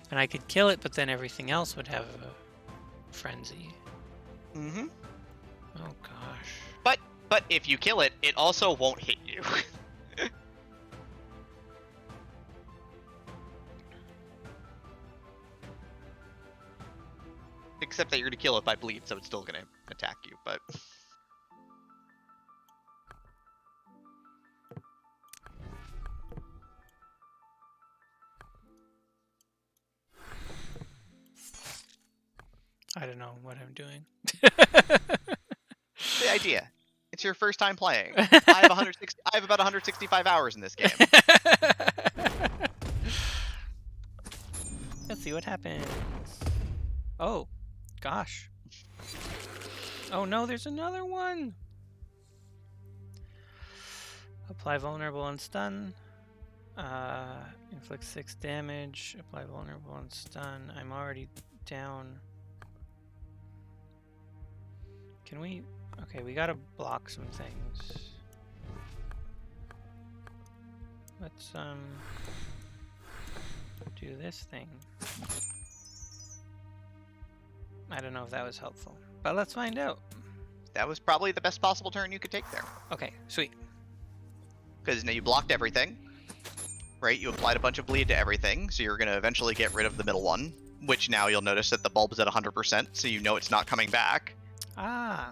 And I could kill it, but then everything else would have a frenzy. Mm-hmm. Oh gosh. But if you kill it, it also won't hit you. Except that you're gonna kill it by bleed, so it's still gonna attack you, but I don't know what I'm doing. The idea. It's your first time playing. I have about 165 hours in this game. Let's see what happens. Oh, gosh. Oh no, there's another one. Apply vulnerable and stun. Inflict 6 damage. Apply vulnerable and stun. I'm already down. Can we... Okay, we gotta block some things. Let's, do this thing. I don't know if that was helpful, but let's find out. That was probably the best possible turn you could take there. Okay, sweet. Because now you blocked everything, right? You applied a bunch of bleed to everything, so you're going to eventually get rid of the middle one, which now you'll notice that the bulb is at 100%, so you know it's not coming back. Ah.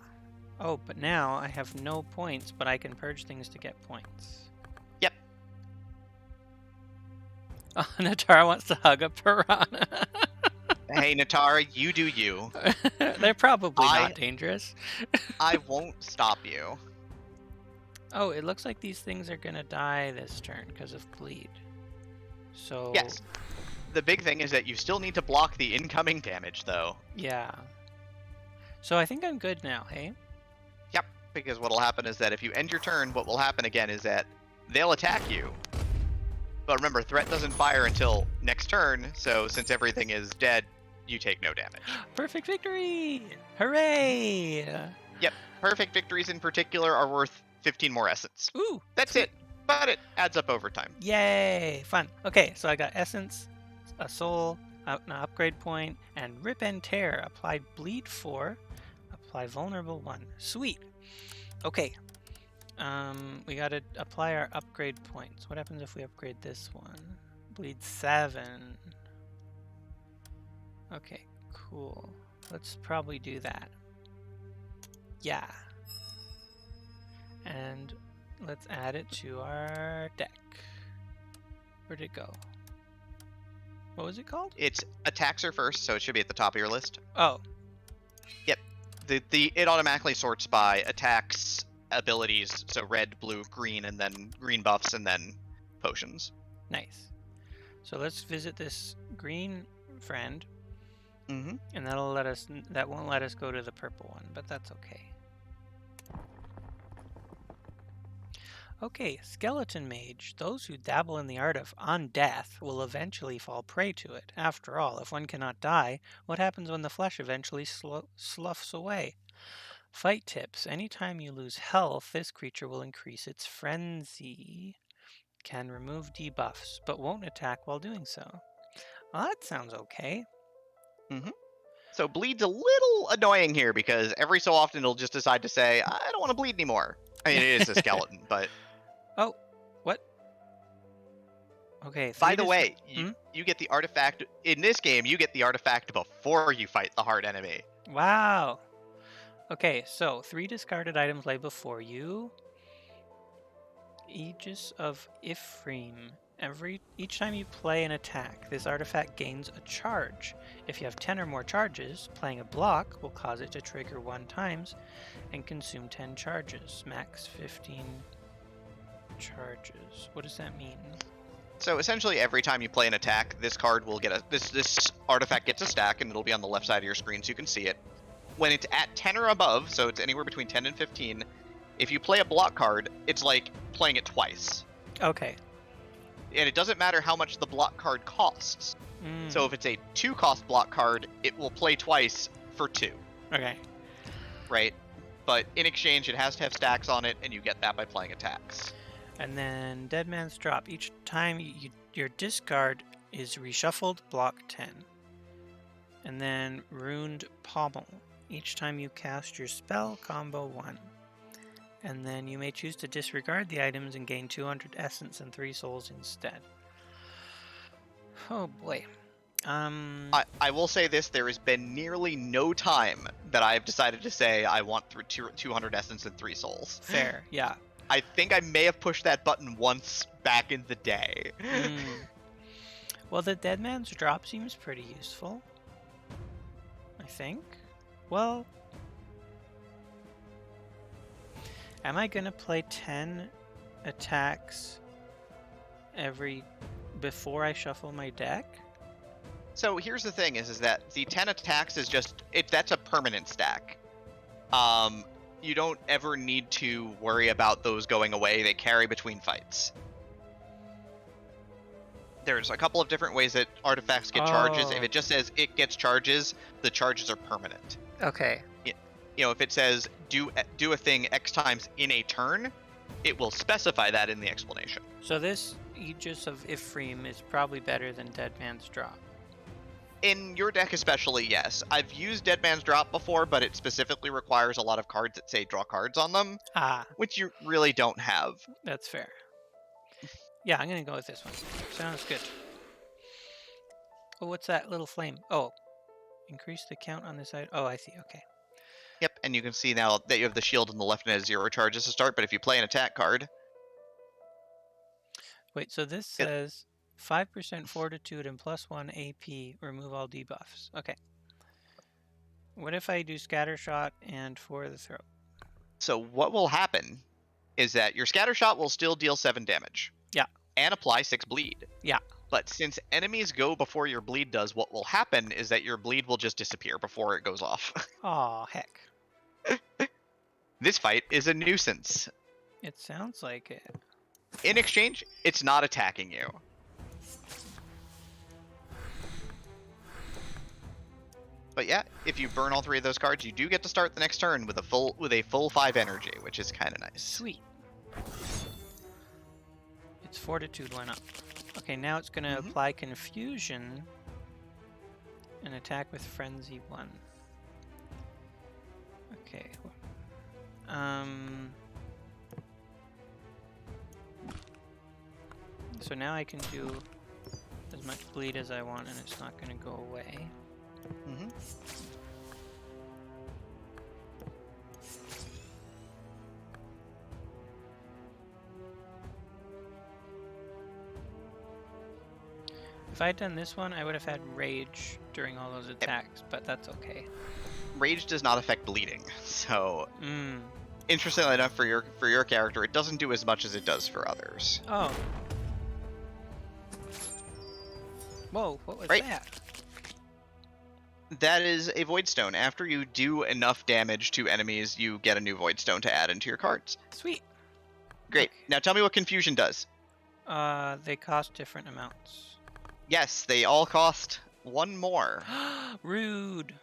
Oh, but now I have no points, but I can purge things to get points. Yep. Oh, Natara wants to hug a piranha. Hey, Natara, you do you. They're probably not dangerous. I won't stop you. Oh, it looks like these things are gonna die this turn because of bleed. So... Yes. The big thing is that you still need to block the incoming damage, though. Yeah. So I think I'm good now, hey? Yep, because what'll happen is that if you end your turn, what will happen again is that they'll attack you. But remember, threat doesn't fire until next turn, so since everything is dead, you take no damage. Perfect victory! Hooray! Yep, perfect victories in particular are worth 15 more essence. Ooh! That's sweet. it, but it adds up over time. Yay! Fun. Okay, so I got essence, a soul, an upgrade point, and rip and tear. Applied bleed 4, apply vulnerable 1. Sweet! Okay. We gotta apply our upgrade points. What happens if we upgrade this one? Bleed 7. Okay, cool. Let's probably do that. Yeah. And let's add it to our deck. Where'd it go? What was it called? It's attacks are first, so it should be at the top of your list. Oh. Yep. It automatically sorts by attacks, abilities, so red, blue, green, and then green buffs, and then potions. Nice. So let's visit this green friend. Mm-hmm. And that won't let us go to the purple one, but that's okay. Okay, Skeleton Mage. Those who dabble in the art of undeath will eventually fall prey to it. After all, if one cannot die, what happens when the flesh eventually sloughs away? Fight tips. Anytime you lose health, this creature will increase its frenzy. Can remove debuffs, but won't attack while doing so. Well, that sounds okay. Mm-hmm. So bleed's a little annoying here because every so often it'll just decide to say, I don't want to bleed anymore. I mean, it is a skeleton, but... Oh, what? Okay. By the way, you get the artifact... In this game, you get the artifact before you fight the hard enemy. Wow. Okay, so 3 discarded items lay before you. Aegis of Ephraim. Each time you play an attack, this artifact gains a charge. If you have 10 or more charges, playing a block will cause it to trigger 1 times and consume 10 charges. Max 15 charges. What does that mean? So essentially, every time you play an attack, this card will get this artifact gets a stack, and it'll be on the left side of your screen so you can see it. When it's at 10 or above, so it's anywhere between 10 and 15, if you play a block card, it's like playing it twice. Okay. And it doesn't matter how much the block card costs. So if it's a 2-cost block card, it will play twice for 2. Okay. Right? But in exchange, it has to have stacks on it, and you get that by playing attacks. And then Dead Man's Drop. Each time your discard is reshuffled, block 10. And then Ruined Pommel. Each time you cast your spell, combo 1. And then you may choose to disregard the items and gain 200 essence and 3 souls instead. Oh boy. I will say this, there has been nearly no time that I've decided to say I want 200 essence and 3 souls. Fair, yeah. I think I may have pushed that button once back in the day. Well, the Dead Man's Drop seems pretty useful. I think. Well, am I gonna play 10 attacks before I shuffle my deck? So here's the thing: is that the 10 attacks is that's a permanent stack. You don't ever need to worry about those going away. They carry between fights. There's a couple of different ways that artifacts get charges. If it just says it gets charges, the charges are permanent. Okay. If it says do a thing X times in a turn, it will specify that in the explanation. So this Aegis of Iframe is probably better than Dead Man's Drop. In your deck especially, yes. I've used Dead Man's Drop before, but it specifically requires a lot of cards that say draw cards on them, which you really don't have. That's fair. Yeah, I'm going to go with this one. Sounds good. Oh, what's that little flame? Oh, increase the count on this side. Oh, I see. Okay. Yep, and you can see now that you have the shield on the left and it has 0 charges to start, but if you play an attack card... Wait, so this says 5% fortitude and +1 AP, remove all debuffs. Okay. What if I do Scattershot and for the throat? So what will happen is that your Scattershot will still deal 7 damage. Yeah. And apply 6 bleed. Yeah. But since enemies go before your bleed does, what will happen is that your bleed will just disappear before it goes off. Aw, heck. This fight is a nuisance. It sounds like it. In exchange, it's not attacking you. But yeah, if you burn all 3 of those cards, you do get to start the next turn with a full 5 energy, which is kind of nice. Sweet. Its fortitude went up. Okay, now it's going to apply confusion and attack with frenzy 1. Okay. So now I can do as much bleed as I want and it's not going to go away. If I had done this one, I would have had rage during all those attacks, but that's okay. Rage does not affect bleeding, so interestingly enough, for your character, it doesn't do as much as it does for others. Oh. Whoa, what was that? That is a Void Stone. After you do enough damage to enemies, you get a new Void Stone to add into your cards. Sweet. Great. Okay. Now tell me what Confusion does. They cost different amounts. Yes, they all cost 1 more. Rude.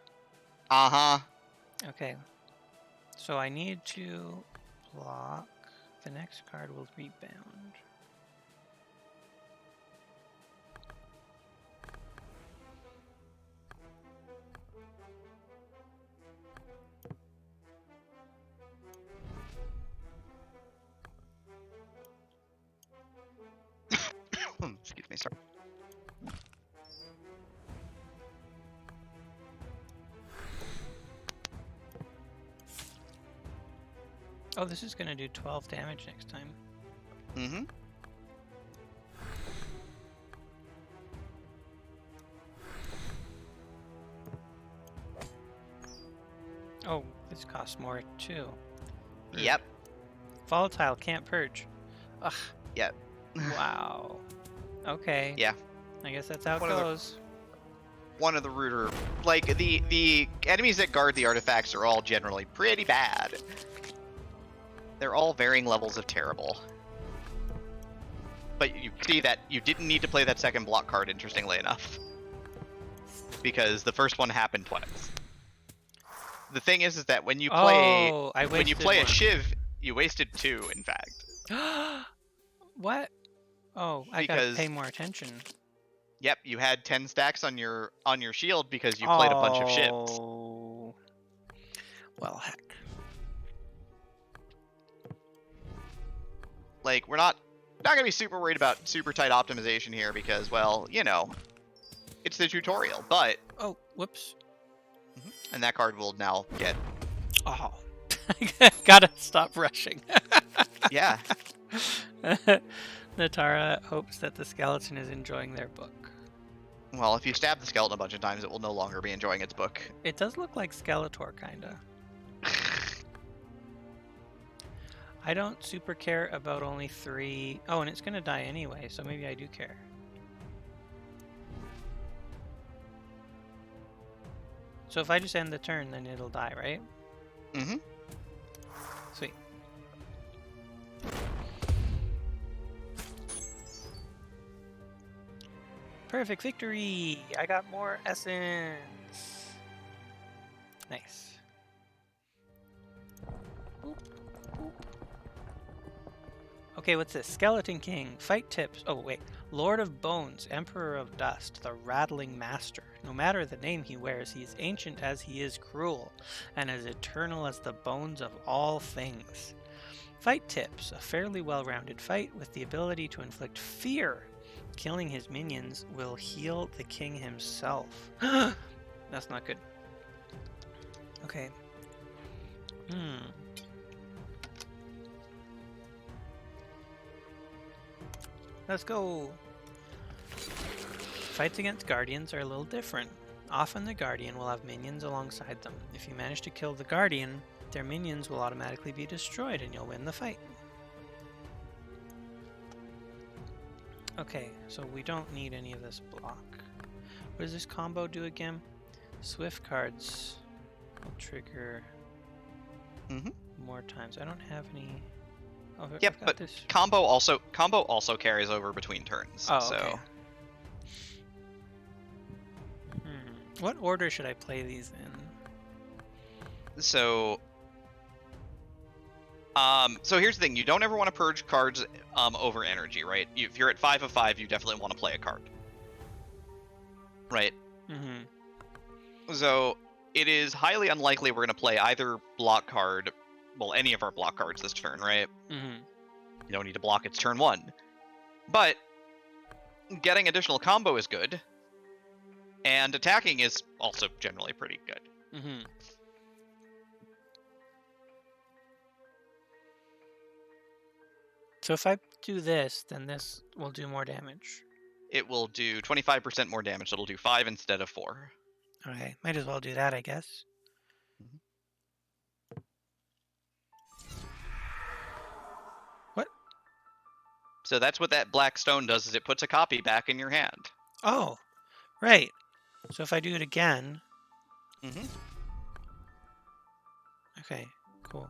Uh-huh. Okay. So I need to block. The next card will rebound. Excuse me, sorry. Oh, this is going to do 12 damage next time. Mm-hmm. Oh, this costs more too. Yep. Volatile, can't purge. Ugh. Yep. Wow. Okay. Yeah. I guess that's how it goes. One of the ruder, like the enemies that guard the artifacts are all generally pretty bad. They're all varying levels of terrible. But you see that you didn't need to play that second block card, interestingly enough, because the first one happened twice. The thing is that when you play a Shiv, you wasted 2, in fact. What? Oh, I gotta pay more attention. Yep, you had 10 stacks on your shield because you played a bunch of Shivs. Well, heck. Like, we're not gonna be super worried about super tight optimization here because, well, you know, it's the tutorial. But oh, whoops. And that card will now get. Oh, gotta stop rushing. Yeah. Natara hopes that the skeleton is enjoying their book. Well, if you stab the skeleton a bunch of times, it will no longer be enjoying its book. It does look like Skeletor, kinda. I don't super care about only 3. Oh, and it's gonna die anyway, so maybe I do care. So if I just end the turn, then it'll die, right? Mm-hmm. Sweet. Perfect victory! I got more essence. Nice. Boop, boop. Okay, what's this? Skeleton King. Fight tips. Oh, wait. Lord of Bones, Emperor of Dust, the Rattling Master. No matter the name he wears, he is ancient as he is cruel, and as eternal as the bones of all things. Fight tips. A fairly well-rounded fight with the ability to inflict fear. Killing his minions will heal the king himself. That's not good. Okay. Let's go. Fights against guardians are a little different. Often the guardian will have minions alongside them. If you manage to kill the guardian, their minions will automatically be destroyed and you'll win the fight. Okay, so we don't need any of this block. What does this combo do again? Swift cards will trigger more times. I don't have any. Oh, Yep, I've got but this. combo also carries over between turns. Oh, so. okay. What order should I play these in? So here's the thing: you don't ever want to purge cards over energy, right? If you're at 5 of 5, you definitely want to play a card, right? So it is highly unlikely we're going to play either block card, well, any of our block cards this turn, right? You don't need to block its turn 1, but getting additional combo is good, and attacking is also generally pretty good. So if I do this, then this will do more damage. It will do 25% more damage. It'll do 5 instead of 4. Okay, might as well do that, I guess. What? So that's what that black stone does, is it puts a copy back in your hand. Oh, right. So if I do it again... Okay, cool.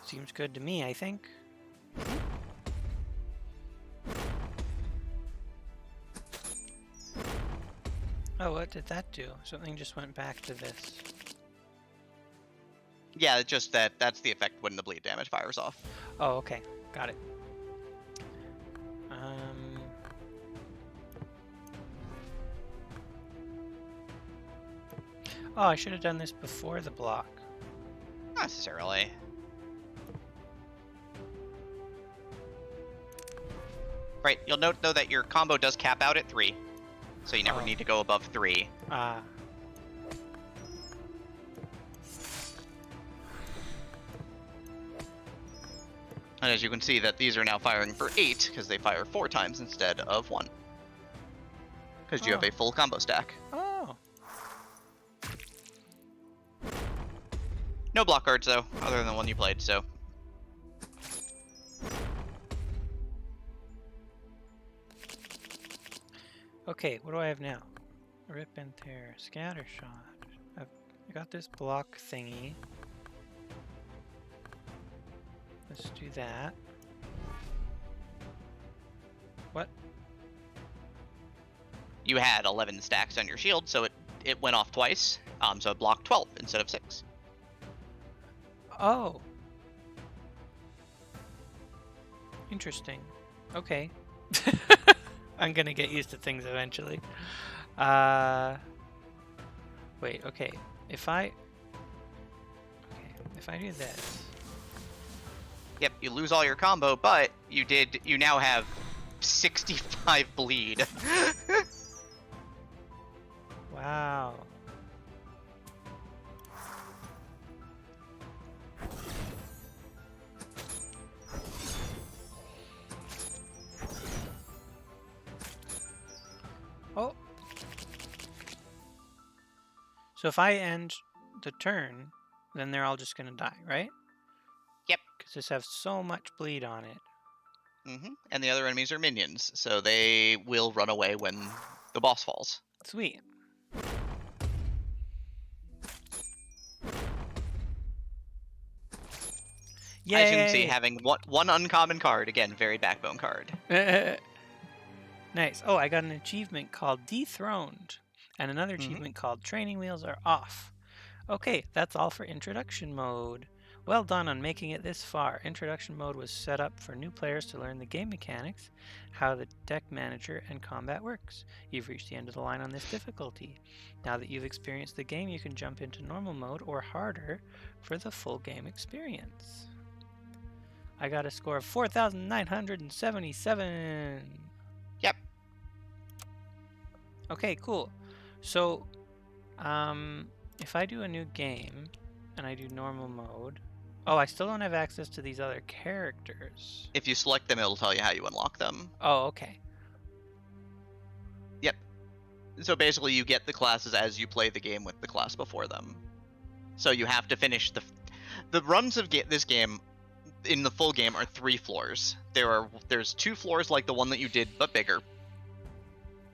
Seems good to me, I think. Oh, what did that do? Something just went back to this. Yeah, just that's the effect when the bleed damage fires off. Oh, okay. Got it. Oh, I should have done this before the block. Not necessarily. Right, you'll note though that your combo does cap out at 3, so you never need to go above 3. Ah. And as you can see, that these are now firing for 8 because they fire 4 times instead of 1. Because you have a full combo stack. Oh. No block cards though, other than the one you played. So. Okay, what do I have now? Rip and tear, scatter shot. I got this block thingy. Let's do that. What? You had 11 stacks on your shield, so it went off twice. So it blocked 12 instead of 6. Oh. Interesting. Okay. I'm gonna get used to things eventually. Wait, okay. If I do this. Yep, you lose all your combo, but you now have 65 bleed. So if I end the turn, then they're all just gonna die, right? Yep. Because this has so much bleed on it. And the other enemies are minions, so they will run away when the boss falls. Sweet. As you can see, Yay! having one uncommon card, again, very backbone card. Nice. Oh, I got an achievement called Dethroned, and another achievement called Training Wheels Are Off. Okay, that's all for Introduction Mode. Well done on making it this far. Introduction Mode was set up for new players to learn the game mechanics, how the deck manager and combat works. You've reached the end of the line on this difficulty. Now that you've experienced the game, you can jump into normal mode or harder for the full game experience. I got a score of 4,977. Yep. Okay, cool. So, if I do a new game and I do normal mode, oh, I still don't have access to these other characters. If you select them, it'll tell you how you unlock them. Oh, okay. Yep. So basically, you get the classes as you play the game with the class before them. So you have to finish the runs of this game. In the full game are 3 floors. There's 2 floors like the one that you did, but bigger.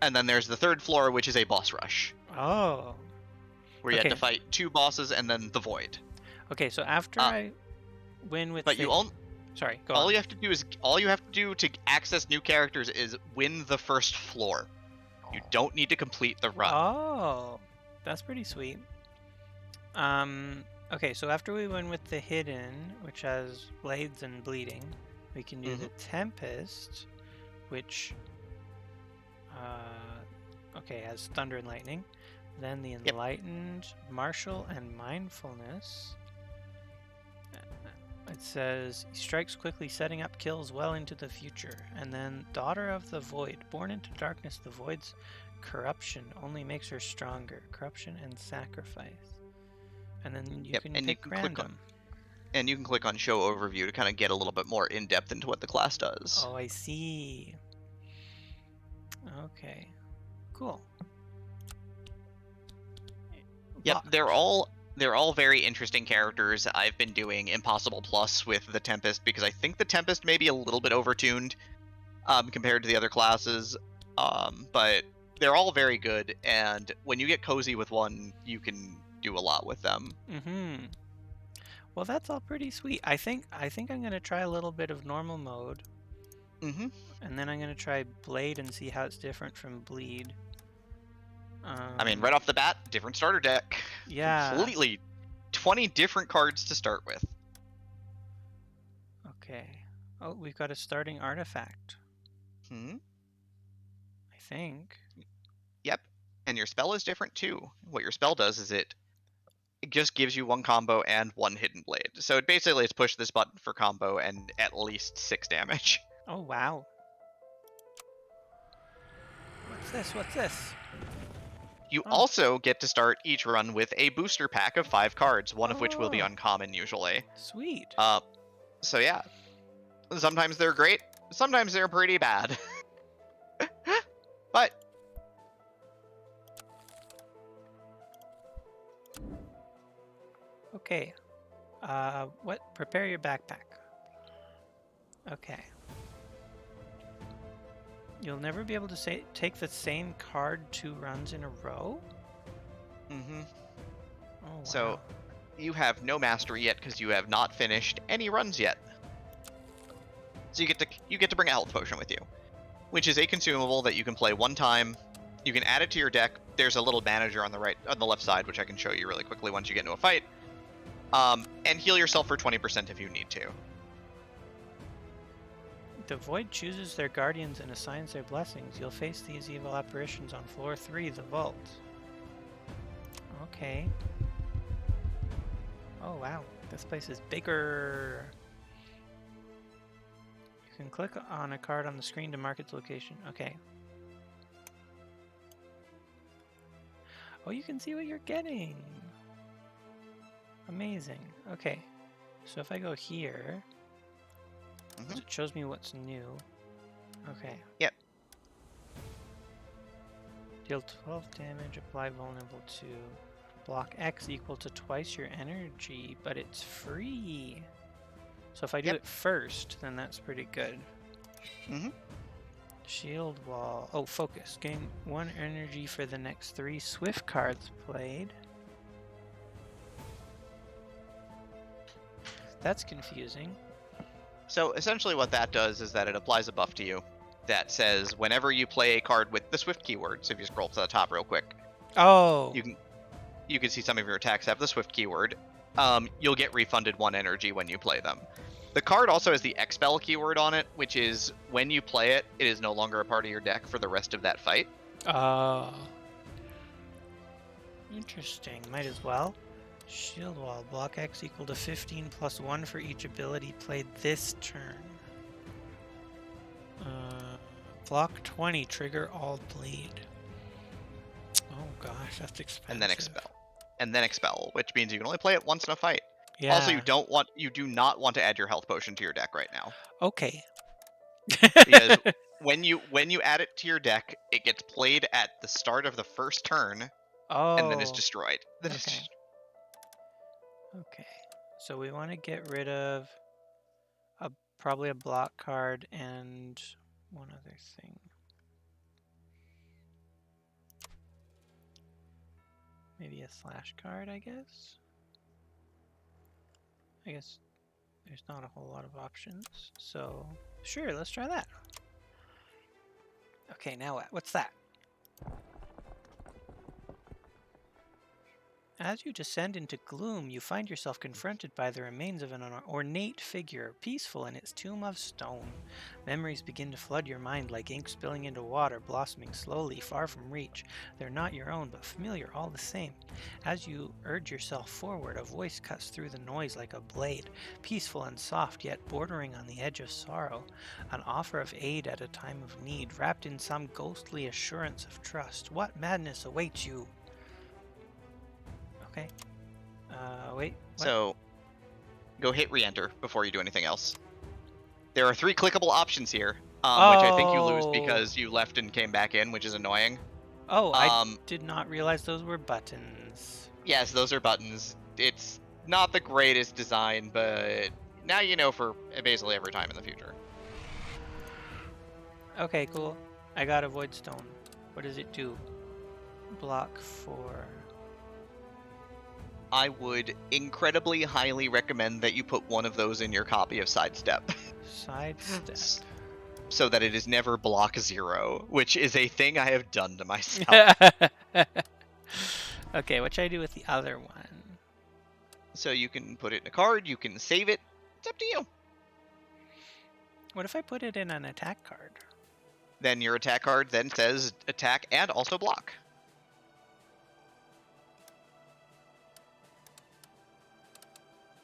And then there's the 3rd floor, which is a boss rush. Oh. Where you have to fight 2 bosses and then the void. Okay, so after I win with But Sorry, go all on. you have to do to access new characters is win the 1st floor. You don't need to complete the run. Oh. That's pretty sweet. Okay, so after we win with the Hidden, which has blades and bleeding, we can do the Tempest, which has thunder and lightning. Then the Enlightened, Martial, and Mindfulness. It says, he strikes quickly, setting up kills well into the future. And then Daughter of the Void. Born into darkness, the Void's corruption only makes her stronger. Corruption and sacrifice. And then you can pick random. And you can click on Show Overview to kind of get a little bit more in-depth into what the class does. Oh, I see. Okay. Cool. Yep, they're all very interesting characters. I've been doing Impossible Plus with the Tempest because I think the Tempest may be a little bit overtuned compared to the other classes. But they're all very good, and when you get cozy with one, you can do a lot with them. Well, that's all pretty sweet. I think I'm gonna try a little bit of normal mode. And then I'm gonna try Blade and see how it's different from Bleed. I mean, right off the bat, different starter deck. Yeah. Completely 20 different cards to start with. Okay. Oh, we've got a starting artifact. I think. Yep. And your spell is different too. What your spell does is it just gives you 1 combo and 1 hidden blade. So it basically is push this button for combo and at least 6 damage. Oh, wow. What's this? You also get to start each run with a booster pack of 5 cards, one of which will be uncommon usually. Sweet. So yeah. Sometimes they're great, sometimes they're pretty bad. But okay. Prepare your backpack. Okay. You'll never be able to take the same card 2 runs in a row? Oh, wow. So you have no mastery yet because you have not finished any runs yet. So you get to bring a health potion with you, which is a consumable that you can play 1 time. You can add it to your deck. There's a little manager on the left side, which I can show you really quickly once you get into a fight. And heal yourself for 20% if you need to. The Void chooses their guardians and assigns their blessings. You'll face these evil apparitions on floor 3, the vault. Okay. Oh wow, this place is bigger. You can click on a card on the screen to mark its location. Okay. Oh, you can see what you're getting. Amazing. Okay. So if I go here, it shows me what's new. Okay. Yep. Deal 12 damage, apply vulnerable to... Block X equal to twice your energy, but it's free. So if I do Yep. it first, then that's pretty good. Mm-hmm. Shield wall. Oh, focus. Gain 1 energy for the next 3 swift cards played. That's confusing. So essentially what that does is that it applies a buff to you that says whenever you play a card with the Swift keyword, so if you scroll to the top real quick, Oh! you can see some of your attacks have the Swift keyword. You'll get refunded 1 energy when you play them. The card also has the Expel keyword on it, which is when you play it, it is no longer a part of your deck for the rest of that fight. Oh. Interesting. Might as well. Shield wall. Block X equal to 15 plus 1 for each ability played this turn. Block 20. Trigger all bleed. Oh gosh, that's expensive. And then Expel. And then Expel, which means you can only play it once in a fight. Yeah. Also, you do not want to add your health potion to your deck right now. Okay. Because when you add it to your deck, it gets played at the start of the first turn, and then is destroyed. Okay. Okay. So we want to get rid of probably a block card and one other thing. Maybe a slash card, I guess. I guess there's not a whole lot of options. So sure, let's try that. Okay, now what? What's that? As you descend into gloom, you find yourself confronted by the remains of an ornate figure, peaceful in its tomb of stone. Memories begin to flood your mind like ink spilling into water, blossoming slowly, far from reach. They're not your own, but familiar all the same. As you urge yourself forward, a voice cuts through the noise like a blade, peaceful and soft, yet bordering on the edge of sorrow. An offer of aid at a time of need, wrapped in some ghostly assurance of trust. What madness awaits you? Okay. Wait. What? So, go hit re-enter before you do anything else. There are 3 clickable options here, which I think you lose because you left and came back in, which is annoying. Oh, I did not realize those were buttons. Yes, those are buttons. It's not the greatest design, but now you know for basically every time in the future. Okay, cool. I got a void stone. What does it do? Block 4. I would incredibly highly recommend that you put one of those in your copy of Sidestep. Sidestep. So that it is never block 0, which is a thing I have done to myself. Okay, what should I do with the other one? So you can put it in a card, you can save it. It's up to you. What if I put it in an attack card? Then your attack card then says attack and also block.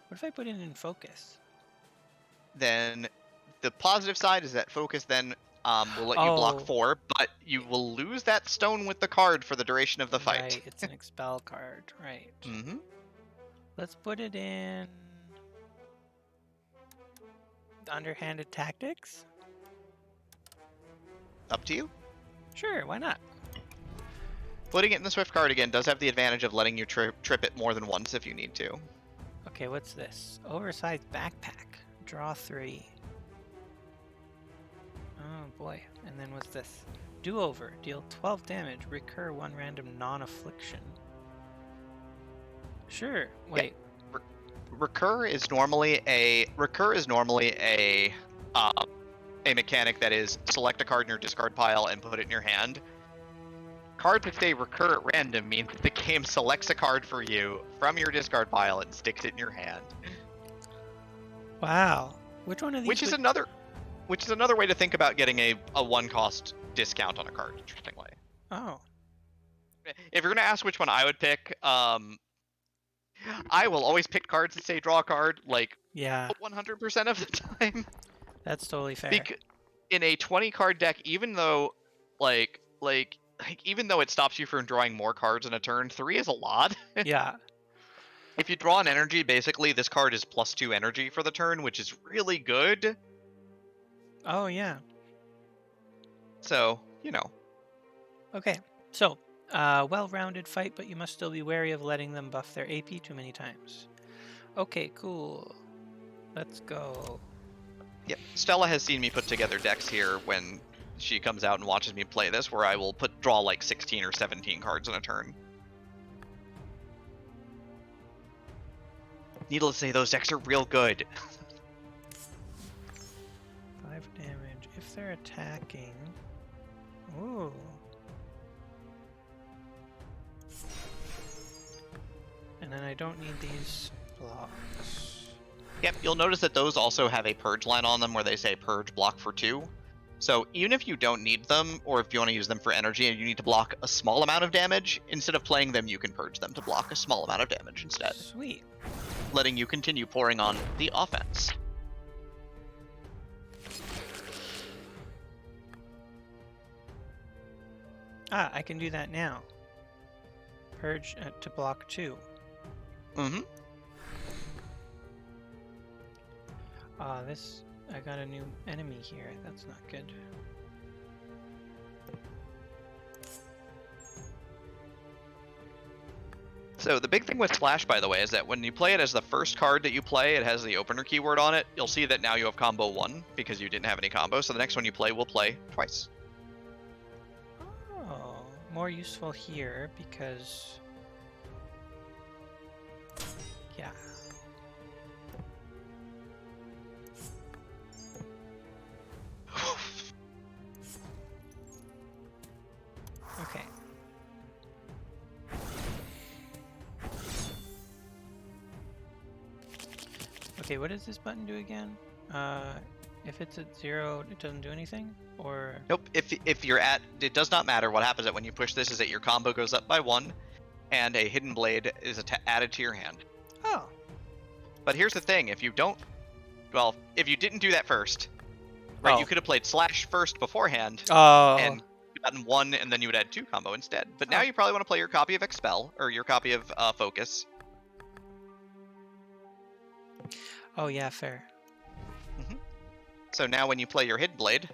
What if I put it in focus? Then the positive side is that focus then will let you block 4, but you will lose that stone with the card for the duration of the fight. Right, it's an expel card, right. Mm-hmm. Let's put it in underhanded tactics. Up to you. Sure, why not? Putting it in the Swift card again does have the advantage of letting you trip it more than once if you need to. Okay, what's this? Oversized backpack. Draw 3. Oh boy. And then what's this? Do-over. Deal 12 damage. Recur 1 random non-affliction. Sure. Wait. Yeah. Recur is normally a mechanic that is select a card in your discard pile and put it in your hand. Cards that say recur at random means that the game selects a card for you from your discard pile and sticks it in your hand. Wow. Which one of these? Which is another way to think about getting a 1-cost discount on a card, interestingly. Oh. If you're gonna ask which one I would pick, I will always pick cards that say draw a card, like, yeah, 100% of the time. That's totally fair. In a 20-card deck, even though even though it stops you from drawing more cards in a turn, 3 is a lot. Yeah. If you draw an energy, basically this card is +2 energy for the turn, which is really good. Oh, yeah. So, you know. Okay, so Well-rounded fight, but you must still be wary of letting them buff their AP too many times. Okay, cool. Let's go. Yep. Stella has seen me put together decks here when she comes out and watches me play this, where I will draw like 16 or 17 cards in a turn. Needless to say, those decks are real good. 5 damage if they're attacking. Ooh. And then I don't need these blocks. Yep, you'll notice that those also have a purge line on them where they say purge block for 2. So even if you don't need them, or if you want to use them for energy and you need to block a small amount of damage, instead of playing them, you can purge them to block a small amount of damage instead. Sweet. Letting you continue pouring on the offense. Ah, I can do that now. Purge to block 2. Mm-hmm. I got a new enemy here. That's not good. So the big thing with Slash, by the way, is that when you play it as the first card that you play, it has the opener keyword on it. You'll see that now you have combo 1 because you didn't have any combo. So the next one you play will play twice. Oh, more useful here because... yeah. Okay. Okay, what does this button do again? If it's at 0, it doesn't do anything? Or... Nope, if you're at... It does not matter. What happens when you push this is that your combo goes up by 1, and a Hidden Blade is added to your hand. Oh. But here's the thing, if you don't... Well, if you didn't do that first, right, you could have played Slash first beforehand, and gotten 1, and then you would add 2 combo instead. But now you probably want to play your copy of Expel, or your copy of Focus. Oh yeah, fair. Mm-hmm. So now when you play your Hidden Blade...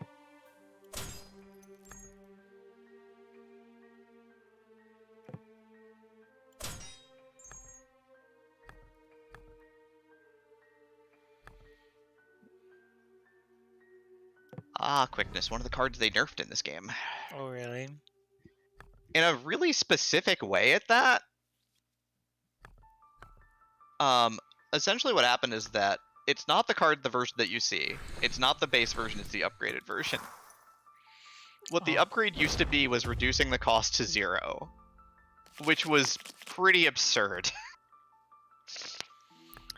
Quickness, one of the cards they nerfed in this game. Oh really? In a really specific way at that. Essentially what happened is that it's not the version that you see. It's not the base version, it's the upgraded version. What the upgrade used to be was reducing the cost to 0, which was pretty absurd.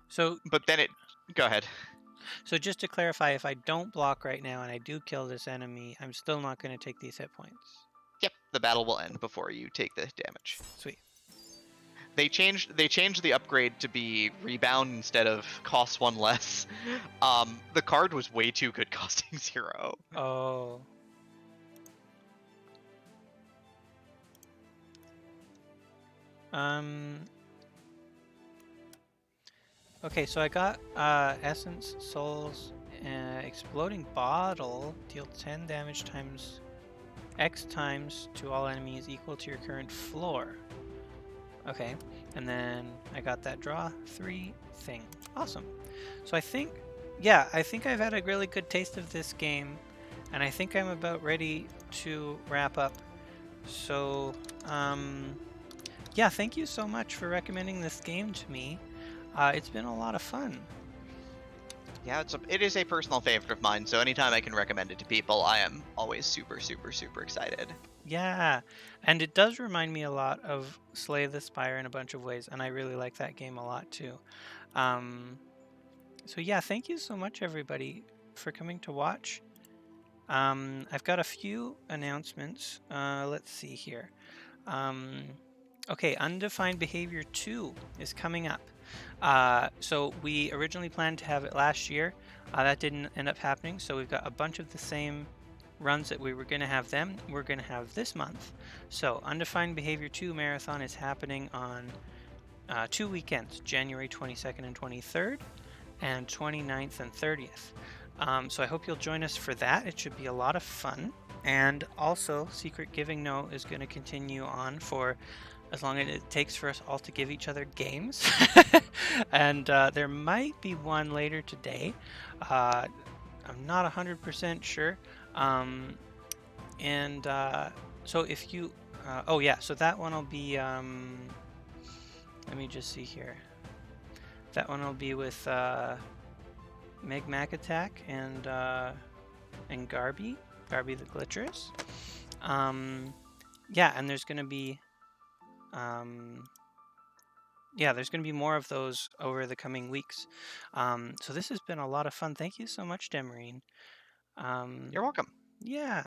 So, but then it... Go ahead. So just to clarify, if I don't block right now and I do kill this enemy, I'm still not going to take these hit points. Yep, the battle will end before you take the damage. Sweet. They changed the upgrade to be rebound instead of cost 1 less. The card was way too good costing 0. Oh. Okay, so I got Essence, Souls, Exploding Bottle, deal 10 damage times X times to all enemies equal to your current floor. Okay, and then I got that draw 3 thing. Awesome. So I think I've had a really good taste of this game, and I think I'm about ready to wrap up. So, yeah, thank you so much for recommending this game to me. It's been a lot of fun. Yeah, it is a personal favorite of mine, so anytime I can recommend it to people, I am always super, super, super excited. Yeah, and it does remind me a lot of Slay the Spire in a bunch of ways, and I really like that game a lot too. So yeah, thank you so much everybody for coming to watch. I've got a few announcements. Let's see here. Okay, Undefined Behavior 2 is coming up. So we originally planned to have it last year. That didn't end up happening, so we've got a bunch of the same runs that we were going to have them. We're going to have this month. So Undefined Behavior 2 Marathon is happening on 2 weekends, January 22nd and 23rd, and 29th and 30th. So I hope you'll join us for that. It should be a lot of fun. And also, Secret Givingno is going to continue on for as long as it takes for us all to give each other games. And there might be one later today. I'm not 100% sure. Um, and so if you, oh yeah, so that one will be, let me just see here. That one will be with Meg Mac Attack and Garby the Glitcherous. Yeah, and there's gonna be there's gonna be more of those over the coming weeks. So this has been a lot of fun. Thank you so much, Demerine. You're welcome. Yeah.